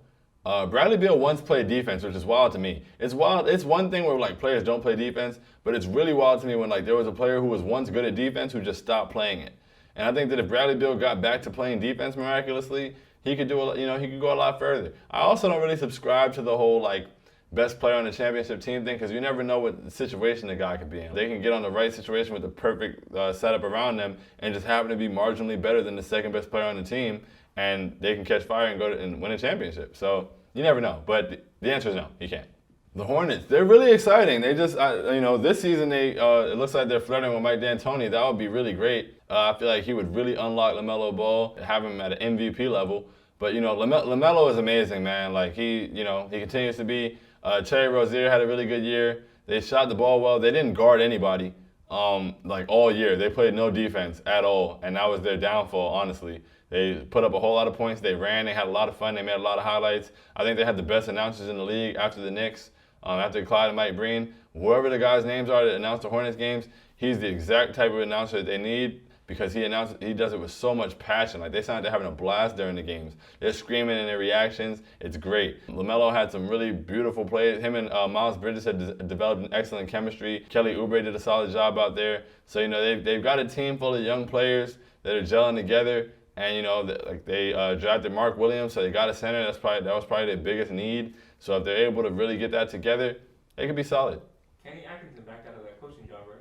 Bradley Beal once played defense, which is wild to me. It's wild. It's one thing where like players don't play defense, but it's really wild to me when like there was a player who was once good at defense who just stopped playing it. And I think that if Bradley Beal got back to playing defense miraculously, he could he could go a lot further. I also don't really subscribe to the whole like best player on the championship team thing because you never know what situation the guy could be in. They can get on the right situation with the perfect setup around them and just happen to be marginally better than the second best player on the team, and they can catch fire and and win a championship. So you never know. But the answer is no, he can't. The Hornets, they're really exciting. They just, this season it looks like they're flirting with Mike D'Antoni. That would be really great. I feel like he would really unlock LaMelo Ball, have him at an MVP level. But LaMelo is amazing, man. Like he continues to be. Terry Rozier had a really good year. They shot the ball well. They didn't guard anybody all year. They played no defense at all, and that was their downfall, honestly. They put up a whole lot of points. They ran. They had a lot of fun. They made a lot of highlights. I think they had the best announcers in the league after the Knicks, after Clyde and Mike Breen. Whoever the guys' names are that announce the Hornets games, he's the exact type of announcer that they need because he does it with so much passion. Like they sound like they're having a blast during the games. They're screaming in their reactions. It's great. LaMelo had some really beautiful plays. Him and Miles Bridges had developed an excellent chemistry. Kelly Oubre did a solid job out there. So they've got a team full of young players that are gelling together. And they drafted Mark Williams, so they got a center. That was probably their biggest need. So if they're able to really get that together, they could be solid. Kenny Atkinson backed out of that coaching job, right?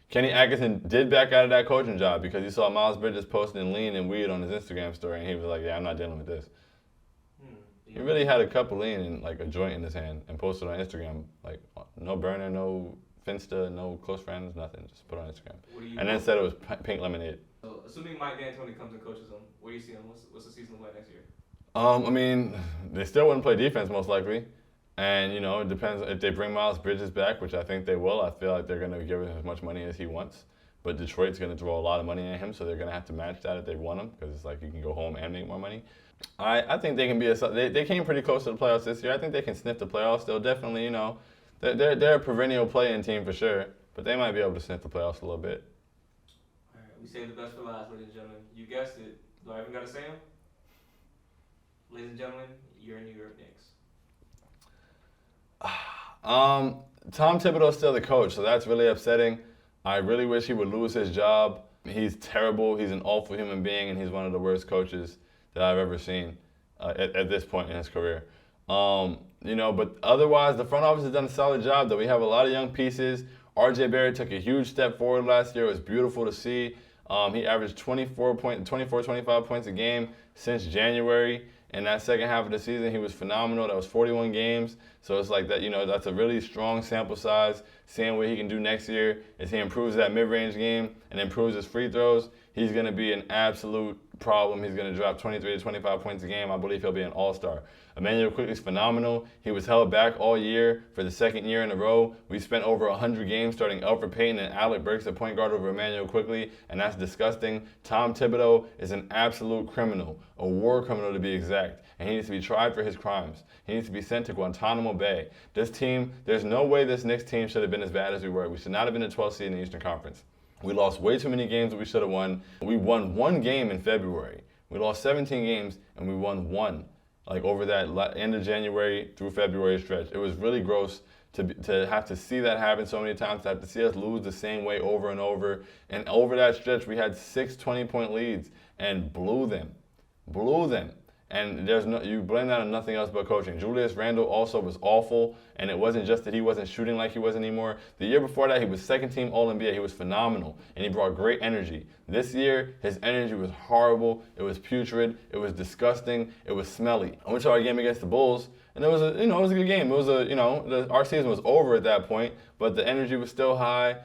Kenny Atkinson did back out of that coaching job because he saw Miles Bridges posting lean and weed on his Instagram story, and he was like, "Yeah, I'm not dealing with this." He really had a cup of lean and like a joint in his hand and posted on Instagram, like no burner, no Finsta, no close friends, nothing. Just put it on Instagram. And then said it was pink lemonade. So, assuming Mike D'Antoni comes and coaches them, where do you see them? What's the season look like next year? They still wouldn't play defense most likely. And, it depends if they bring Miles Bridges back, which I think they will. I feel like they're going to give him as much money as he wants. But Detroit's going to throw a lot of money at him, so they're going to have to match that if they want him because it's like you can go home and make more money. I think they can be they came pretty close to the playoffs this year. I think they can sniff the playoffs. They'll definitely, they're a perennial play-in team for sure. But they might be able to sniff the playoffs a little bit. We saved the best for last, ladies and gentlemen. You guessed it. Do I even got to say them? Ladies and gentlemen, your New York Knicks. Tom Thibodeau's still the coach, so that's really upsetting. I really wish he would lose his job. He's terrible. He's an awful human being, and he's one of the worst coaches that I've ever seen at this point in his career. But otherwise, the front office has done a solid job, though. We have a lot of young pieces. RJ Barrett took a huge step forward last year. It was beautiful to see. He averaged 25 points a game since January. In that second half of the season, he was phenomenal. That was 41 games. So it's like that, that's a really strong sample size. Seeing what he can do next year as he improves that mid-range game and improves his free throws, he's going to be an absolute problem. He's going to drop 23 to 25 points a game. I believe he'll be an all-star. Emmanuel Quickly's phenomenal. He was held back all year for the second year in a row. We spent over 100 games starting Elfrid Payton and Alec Burks at point guard over Emmanuel Quickly, and that's disgusting. Tom Thibodeau is an absolute criminal, a war criminal to be exact, and he needs to be tried for his crimes. He needs to be sent to Guantanamo Bay. This team, there's no way this Knicks team should have been as bad as we were. We should not have been the 12th seed in the Eastern Conference. We lost way too many games that we should have won. We won one game in February. We lost 17 games, and we won one. Like over that end of January through February stretch. It was really gross to have to see that happen so many times, to have to see us lose the same way over and over. And over that stretch, we had 6 20-point leads and blew them. And you blame that on nothing else but coaching. Julius Randle also was awful, and it wasn't just that he wasn't shooting like he was anymore. The year before that, he was second-team All-NBA. He was phenomenal, and he brought great energy. This year, his energy was horrible. It was putrid. It was disgusting. It was smelly. I went to our game against the Bulls, and it was a good game. It was our season was over at that point, but the energy was still high.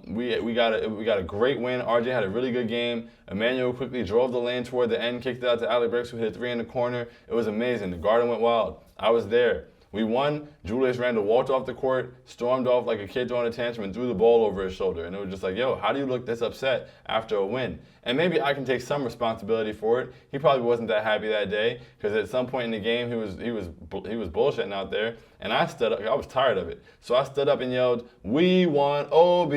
We got a great win. RJ had a really good game. Emmanuel quickly drove the lane toward the end, kicked it out to Alec Burks, who hit a 3 in the corner. It was amazing. The Garden went wild. I was there. We won. Julius Randle walked off the court, stormed off like a kid throwing a tantrum, and threw the ball over his shoulder. And it was just like, yo, how do you look this upset after a win? And maybe I can take some responsibility for it. He probably wasn't that happy that day because at some point in the game he was bullshitting out there, and I stood up. I was tired of it, so I stood up and yelled, "We want OB!"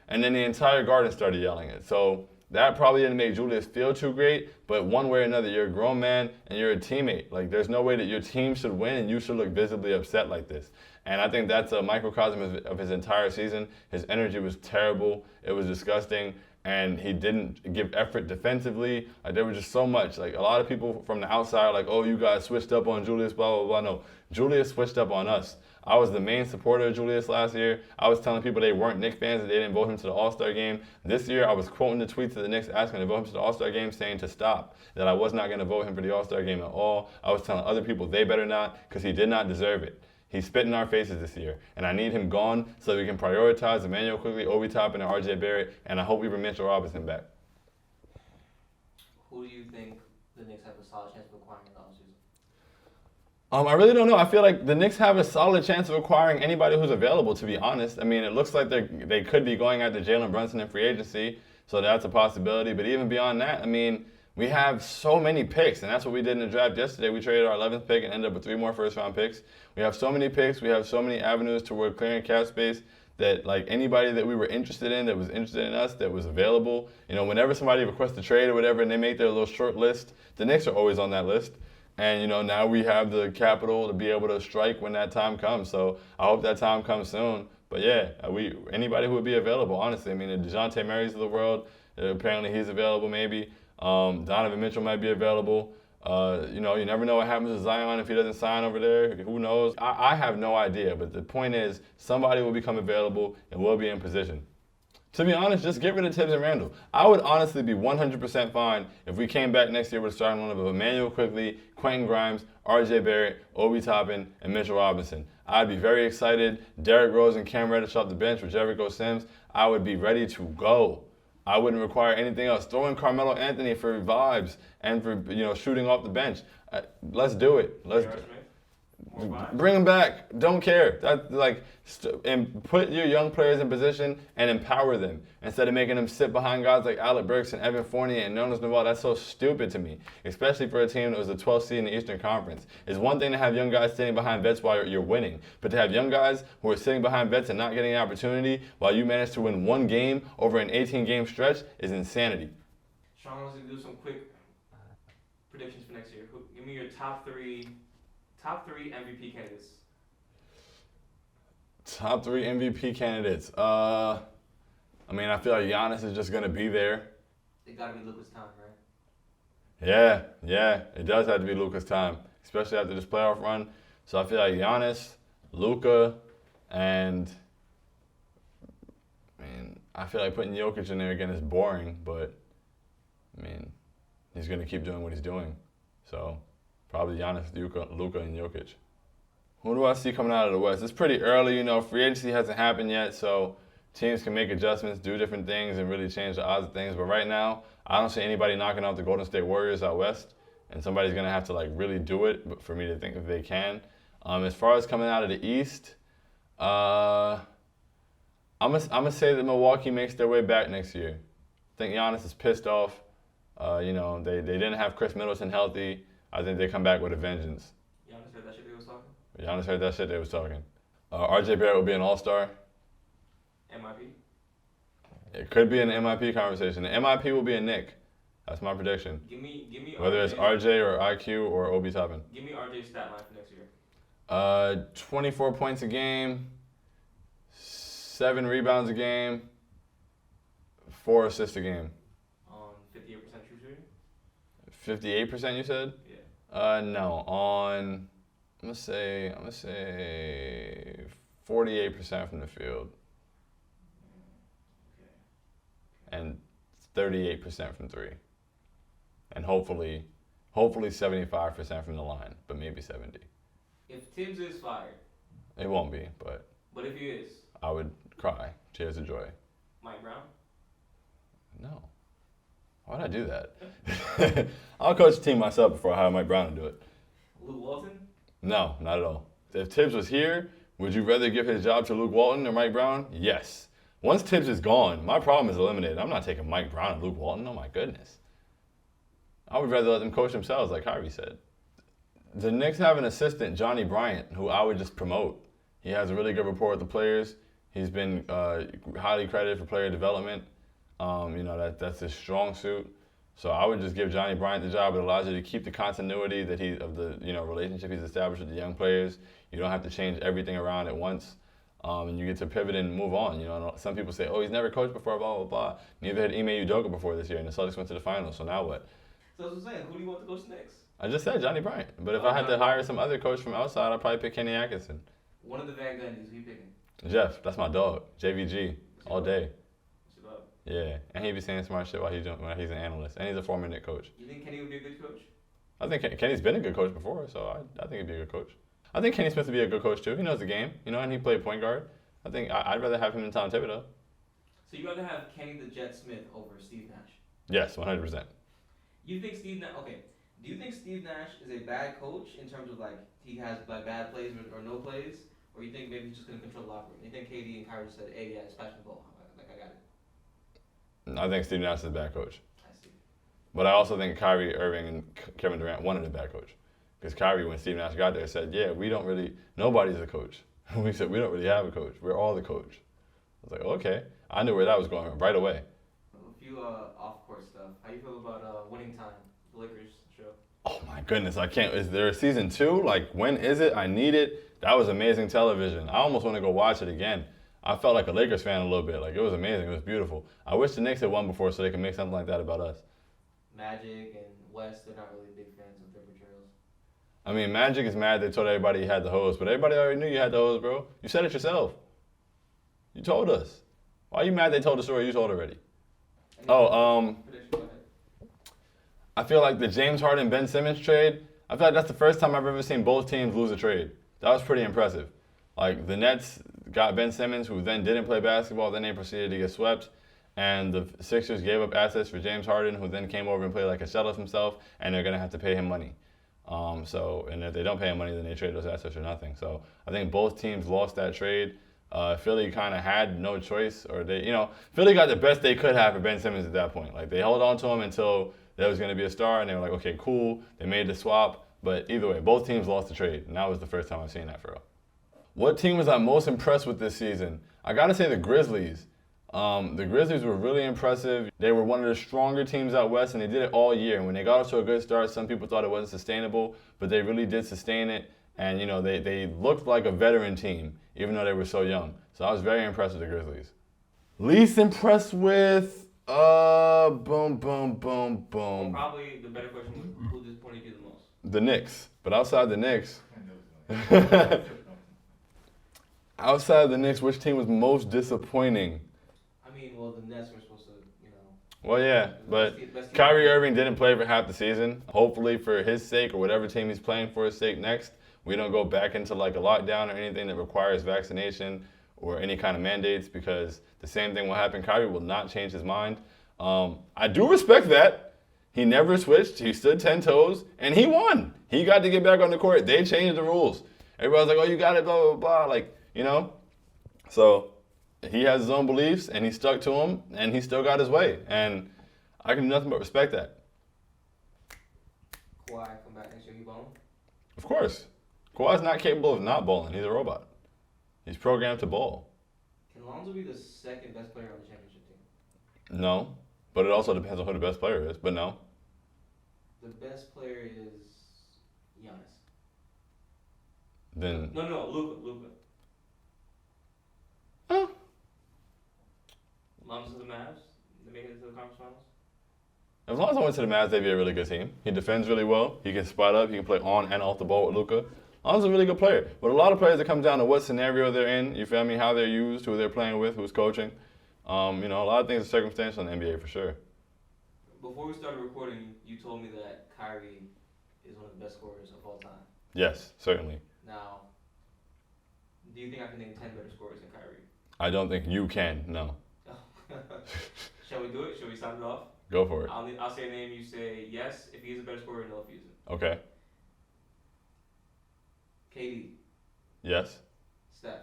And then the entire Garden started yelling it. So that probably didn't make Julius feel too great, but one way or another, you're a grown man and you're a teammate. Like, there's no way that your team should win and you should look visibly upset like this. And I think that's a microcosm of his entire season. His energy was terrible. It was disgusting. And he didn't give effort defensively. Like, there was just so much. Like, a lot of people from the outside are like, oh, you guys switched up on Julius, blah, blah, blah. No, Julius switched up on us. I was the main supporter of Julius last year. I was telling people they weren't Knicks fans, that they didn't vote him to the All-Star game. This year, I was quoting the tweets of the Knicks asking to vote him to the All-Star game, saying to stop, that I was not going to vote him for the All-Star game at all. I was telling other people they better not, because he did not deserve it. He spit in our faces this year, and I need him gone so we can prioritize Emmanuel Quigley, Obi Toppin, and R.J. Barrett, and I hope we bring Mitchell Robinson back. Who do you think the Knicks have a solid chance of acquiring in the offseason? I really don't know. I feel like the Knicks have a solid chance of acquiring anybody who's available, to be honest. I mean, it looks like they could be going after Jalen Brunson in free agency, so that's a possibility. But even beyond that, I mean, we have so many picks, and that's what we did in the draft yesterday. We traded our 11th pick and ended up with 3 more first-round picks. We have so many picks. We have so many avenues toward clearing cap space that, like, anybody that we were interested in, that was interested in us, that was available, you know, whenever somebody requests a trade or whatever and they make their little short list, the Knicks are always on that list. And, you know, now we have the capital to be able to strike when that time comes. So I hope that time comes soon. But, yeah, anybody who would be available, honestly. I mean, the DeJounte Marys of the world, apparently he's available maybe. Donovan Mitchell might be available. You know, you never know what happens to Zion if he doesn't sign over there. Who knows? I have no idea. But the point is, somebody will become available and will be in position. To be honest, just get rid of Tibbs and Randle. I would honestly be 100% fine if we came back next year with a starting lineup of Emmanuel Quigley, Quentin Grimes, R.J. Barrett, Obi Toppin, and Mitchell Robinson. I'd be very excited. Derrick Rose and Cam Reddish off the bench with Jericho Sims. I would be ready to go. I wouldn't require anything else. Throw in Carmelo Anthony for vibes and for, you know, shooting off the bench. Let's do it. Bring him back. Don't care. And put your young players in position and empower them instead of making them sit behind guys like Alec Burks and Evan Fournier and Jonas Noel. That's so stupid to me, especially for a team that was the 12th seed in the Eastern Conference. It's one thing to have young guys sitting behind vets while you're winning, but to have young guys who are sitting behind vets and not getting an opportunity while you manage to win one game over an 18-game stretch is insanity. Shaun wants to do some quick predictions for next year. Give me your top three MVP candidates. Top 3 MVP candidates. I mean, I feel like Giannis is just going to be there. It got to be Luka's time, right? Yeah, it does have to be Luka's time, especially after this playoff run. So I feel like Giannis, Luka, and I mean, I feel like putting Jokic in there again is boring, but I mean, he's going to keep doing what he's doing. So probably Giannis, Luka, and Jokic. Who do I see coming out of the West? It's pretty early, you know. Free agency hasn't happened yet, so teams can make adjustments, do different things, and really change the odds of things. But right now, I don't see anybody knocking out the Golden State Warriors out West, and somebody's going to have to, like, really do it but for me to think that they can. As far as coming out of the East, I'm gonna say that Milwaukee makes their way back next year. I think Giannis is pissed off. You know, they didn't have Chris Middleton healthy. I think they come back with a vengeance. Giannis heard that shit they was talking? Giannis heard that shit they was talking. R.J. Barrett will be an all-star. MIP? It could be an MIP conversation. The MIP will be a Knick. That's my prediction. Give me Whether it's RJ or IQ or Obi Toppin. Give me RJ's stat line for next year. 24 points a game, 7 rebounds a game, 4 assists a game. 58% true shooting? 58% you said? Yeah. No, on I'm gonna say 48% from the field. Okay. And 38% from 3. And hopefully 75% from the line, but maybe 70. If Tibbs is fired. It won't be, but If he is? I would cry. Tears of joy. Mike Brown? No. Why would I do that? I'll coach the team myself before I hire Mike Brown to do it. Luke Walton? No, not at all. If Tibbs was here, would you rather give his job to Luke Walton or Mike Brown? Yes. Once Tibbs is gone, my problem is eliminated. I'm not taking Mike Brown and Luke Walton. Oh my goodness. I would rather let them coach themselves, like Kyrie said. The Knicks have an assistant, Johnny Bryant, who I would just promote. He has a really good rapport with the players. He's been highly credited for player development. That's his strong suit. So I would just give Johnny Bryant the job. It allows you to keep the continuity that of the relationship he's established with the young players. You don't have to change everything around at once, and you get to pivot and move on. Some people say, "Oh, he's never coached before," blah blah blah. Neither had Ime Udoka before this year, and the Celtics went to the finals. So now what? So that's what I'm saying. Who do you want to coach next? I just said Johnny Bryant, but if I had to hire some other coach from outside, I'd probably pick Kenny Atkinson. One of the Van Gundy's, who you picking? Jeff, that's my dog. JVG, all day. What's your dog? Yeah, and he be saying smart shit while he's an analyst, and he's a former Knicks coach. You think Kenny would be a good coach? I think Kenny's been a good coach before, so I think he'd be a good coach. I think Kenny Smith would be a good coach too. He knows the game, and he played point guard. I think I'd rather have him than Tom Thibodeau. So you'd rather have Kenny the Jet Smith over Steve Nash? Yes, 100%. You think Steve Nash? Okay. Do you think Steve Nash is a bad coach in terms of he has bad plays or no plays, or you think maybe he's just gonna control the locker room? You think KD and Kyrie said, "Hey, yeah, smash the ball, I got it." I think Steve Nash is a bad coach. I see. But I also think Kyrie Irving and Kevin Durant wanted a bad coach. Because Kyrie, when Steve Nash got there, said, "Yeah, nobody's a coach." We said, "We don't really have a coach. We're all the coach." I was like, okay. I knew where that was going right away. A few off-court stuff. How you feel about Winning Time, the Lakers show? Oh my goodness, I can't. Is there a season 2? When is it? I need it. That was amazing television. I almost want to go watch it again. I felt like a Lakers fan a little bit. It was amazing. It was beautiful. I wish the Knicks had won before so they could make something like that about us. Magic and West, they're not really big fans of their portrayals. I mean, Magic is mad they told everybody he had the hose, but everybody already knew you had the hose, bro. You said it yourself. You told us. Why are you mad they told the story you told already? Prediction, go ahead. I feel like the James Harden-Ben Simmons trade, I feel like that's the first time I've ever seen both teams lose a trade. That was pretty impressive. The Nets got Ben Simmons, who then didn't play basketball, then they proceeded to get swept. And the Sixers gave up assets for James Harden, who then came over and played like a shell of himself, and they're going to have to pay him money. And if they don't pay him money, then they trade those assets for nothing. So I think both teams lost that trade. Philly kind of had no choice, or Philly got the best they could have for Ben Simmons at that point. They held on to him until there was going to be a star, and they were like, okay, cool. They made the swap, but either way, both teams lost the trade, and that was the first time I've seen that for real. What team was I most impressed with this season? I got to say the Grizzlies. The Grizzlies were really impressive. They were one of the stronger teams out west, and they did it all year. And when they got off to a good start, some people thought it wasn't sustainable, but they really did sustain it. And, they looked like a veteran team, even though they were so young. So I was very impressed with the Grizzlies. Least impressed with, boom. Probably the better question was, who disappointed you the most? The Knicks. But outside the Knicks, which team was most disappointing? The Nets were supposed to, Well, yeah, but best team. Kyrie Irving didn't play for half the season. Hopefully for his sake or whatever team he's playing for his sake next, we don't go back into a lockdown or anything that requires vaccination or any kind of mandates, because the same thing will happen. Kyrie will not change his mind. I do respect that. He never switched. He stood 10 toes, and he won. He got to get back on the court. They changed the rules. Everybody's like, oh, you got it, blah, blah, blah. So he has his own beliefs, and he stuck to them, and he still got his way. And I can do nothing but respect that. Kawhi come back next year, he balling? Of course. Kawhi's not capable of not bowling. He's a robot. He's programmed to bowl. Can Lonzo be the second best player on the championship team? No. But it also depends on who the best player is. But no. The best player is Giannis. Then. No, Luka. Huh? Lonzo to the Mavs? They make it to the conference finals? As long as I went to the Mavs, they'd be a really good team. He defends really well. He can spot up. He can play on and off the ball with Luka. Lonzo's a really good player. But a lot of players, it comes down to what scenario they're in. You feel me? How they're used, who they're playing with, who's coaching. A lot of things are circumstantial in the NBA for sure. Before we started recording, you told me that Kyrie is one of the best scorers of all time. Yes, certainly. Now, do you think I can name 10 better scorers than Kyrie? I don't think you can, no. Shall we do it? Shall we sound it off? Go for it. I'll say a name, you say yes if he's a better scorer, no if he isn't. Okay. KD. Yes. Steph.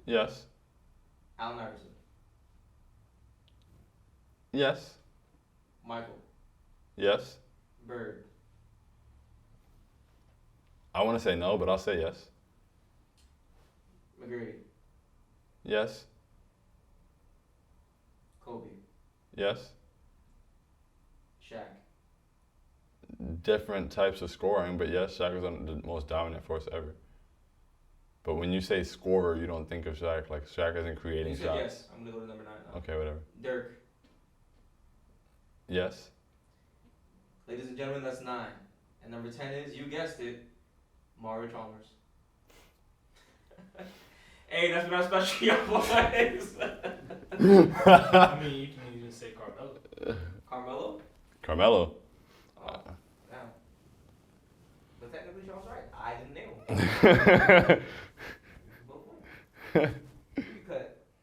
Yes. Allen Iverson. Yes. Michael. Yes. Bird. I want to say no, but I'll say yes. McGrady. Yes. Kobe. Yes. Shaq. Different types of scoring, but yes, Shaq was the most dominant force ever. But when you say scorer, you don't think of Shaq. Like, Shaq isn't creating You said shots. yes. I'm gonna go to number 9 now. Okay, whatever. Dirk. Yes. Ladies and gentlemen, that's 9. And number 10 is, you guessed it, Mario Chalmers. Hey, that's what our special young boys. I mean, you can even say Carmelo. Carmelo? Carmelo. Oh, yeah. But technically, Sean's right. I didn't nail him. Both win.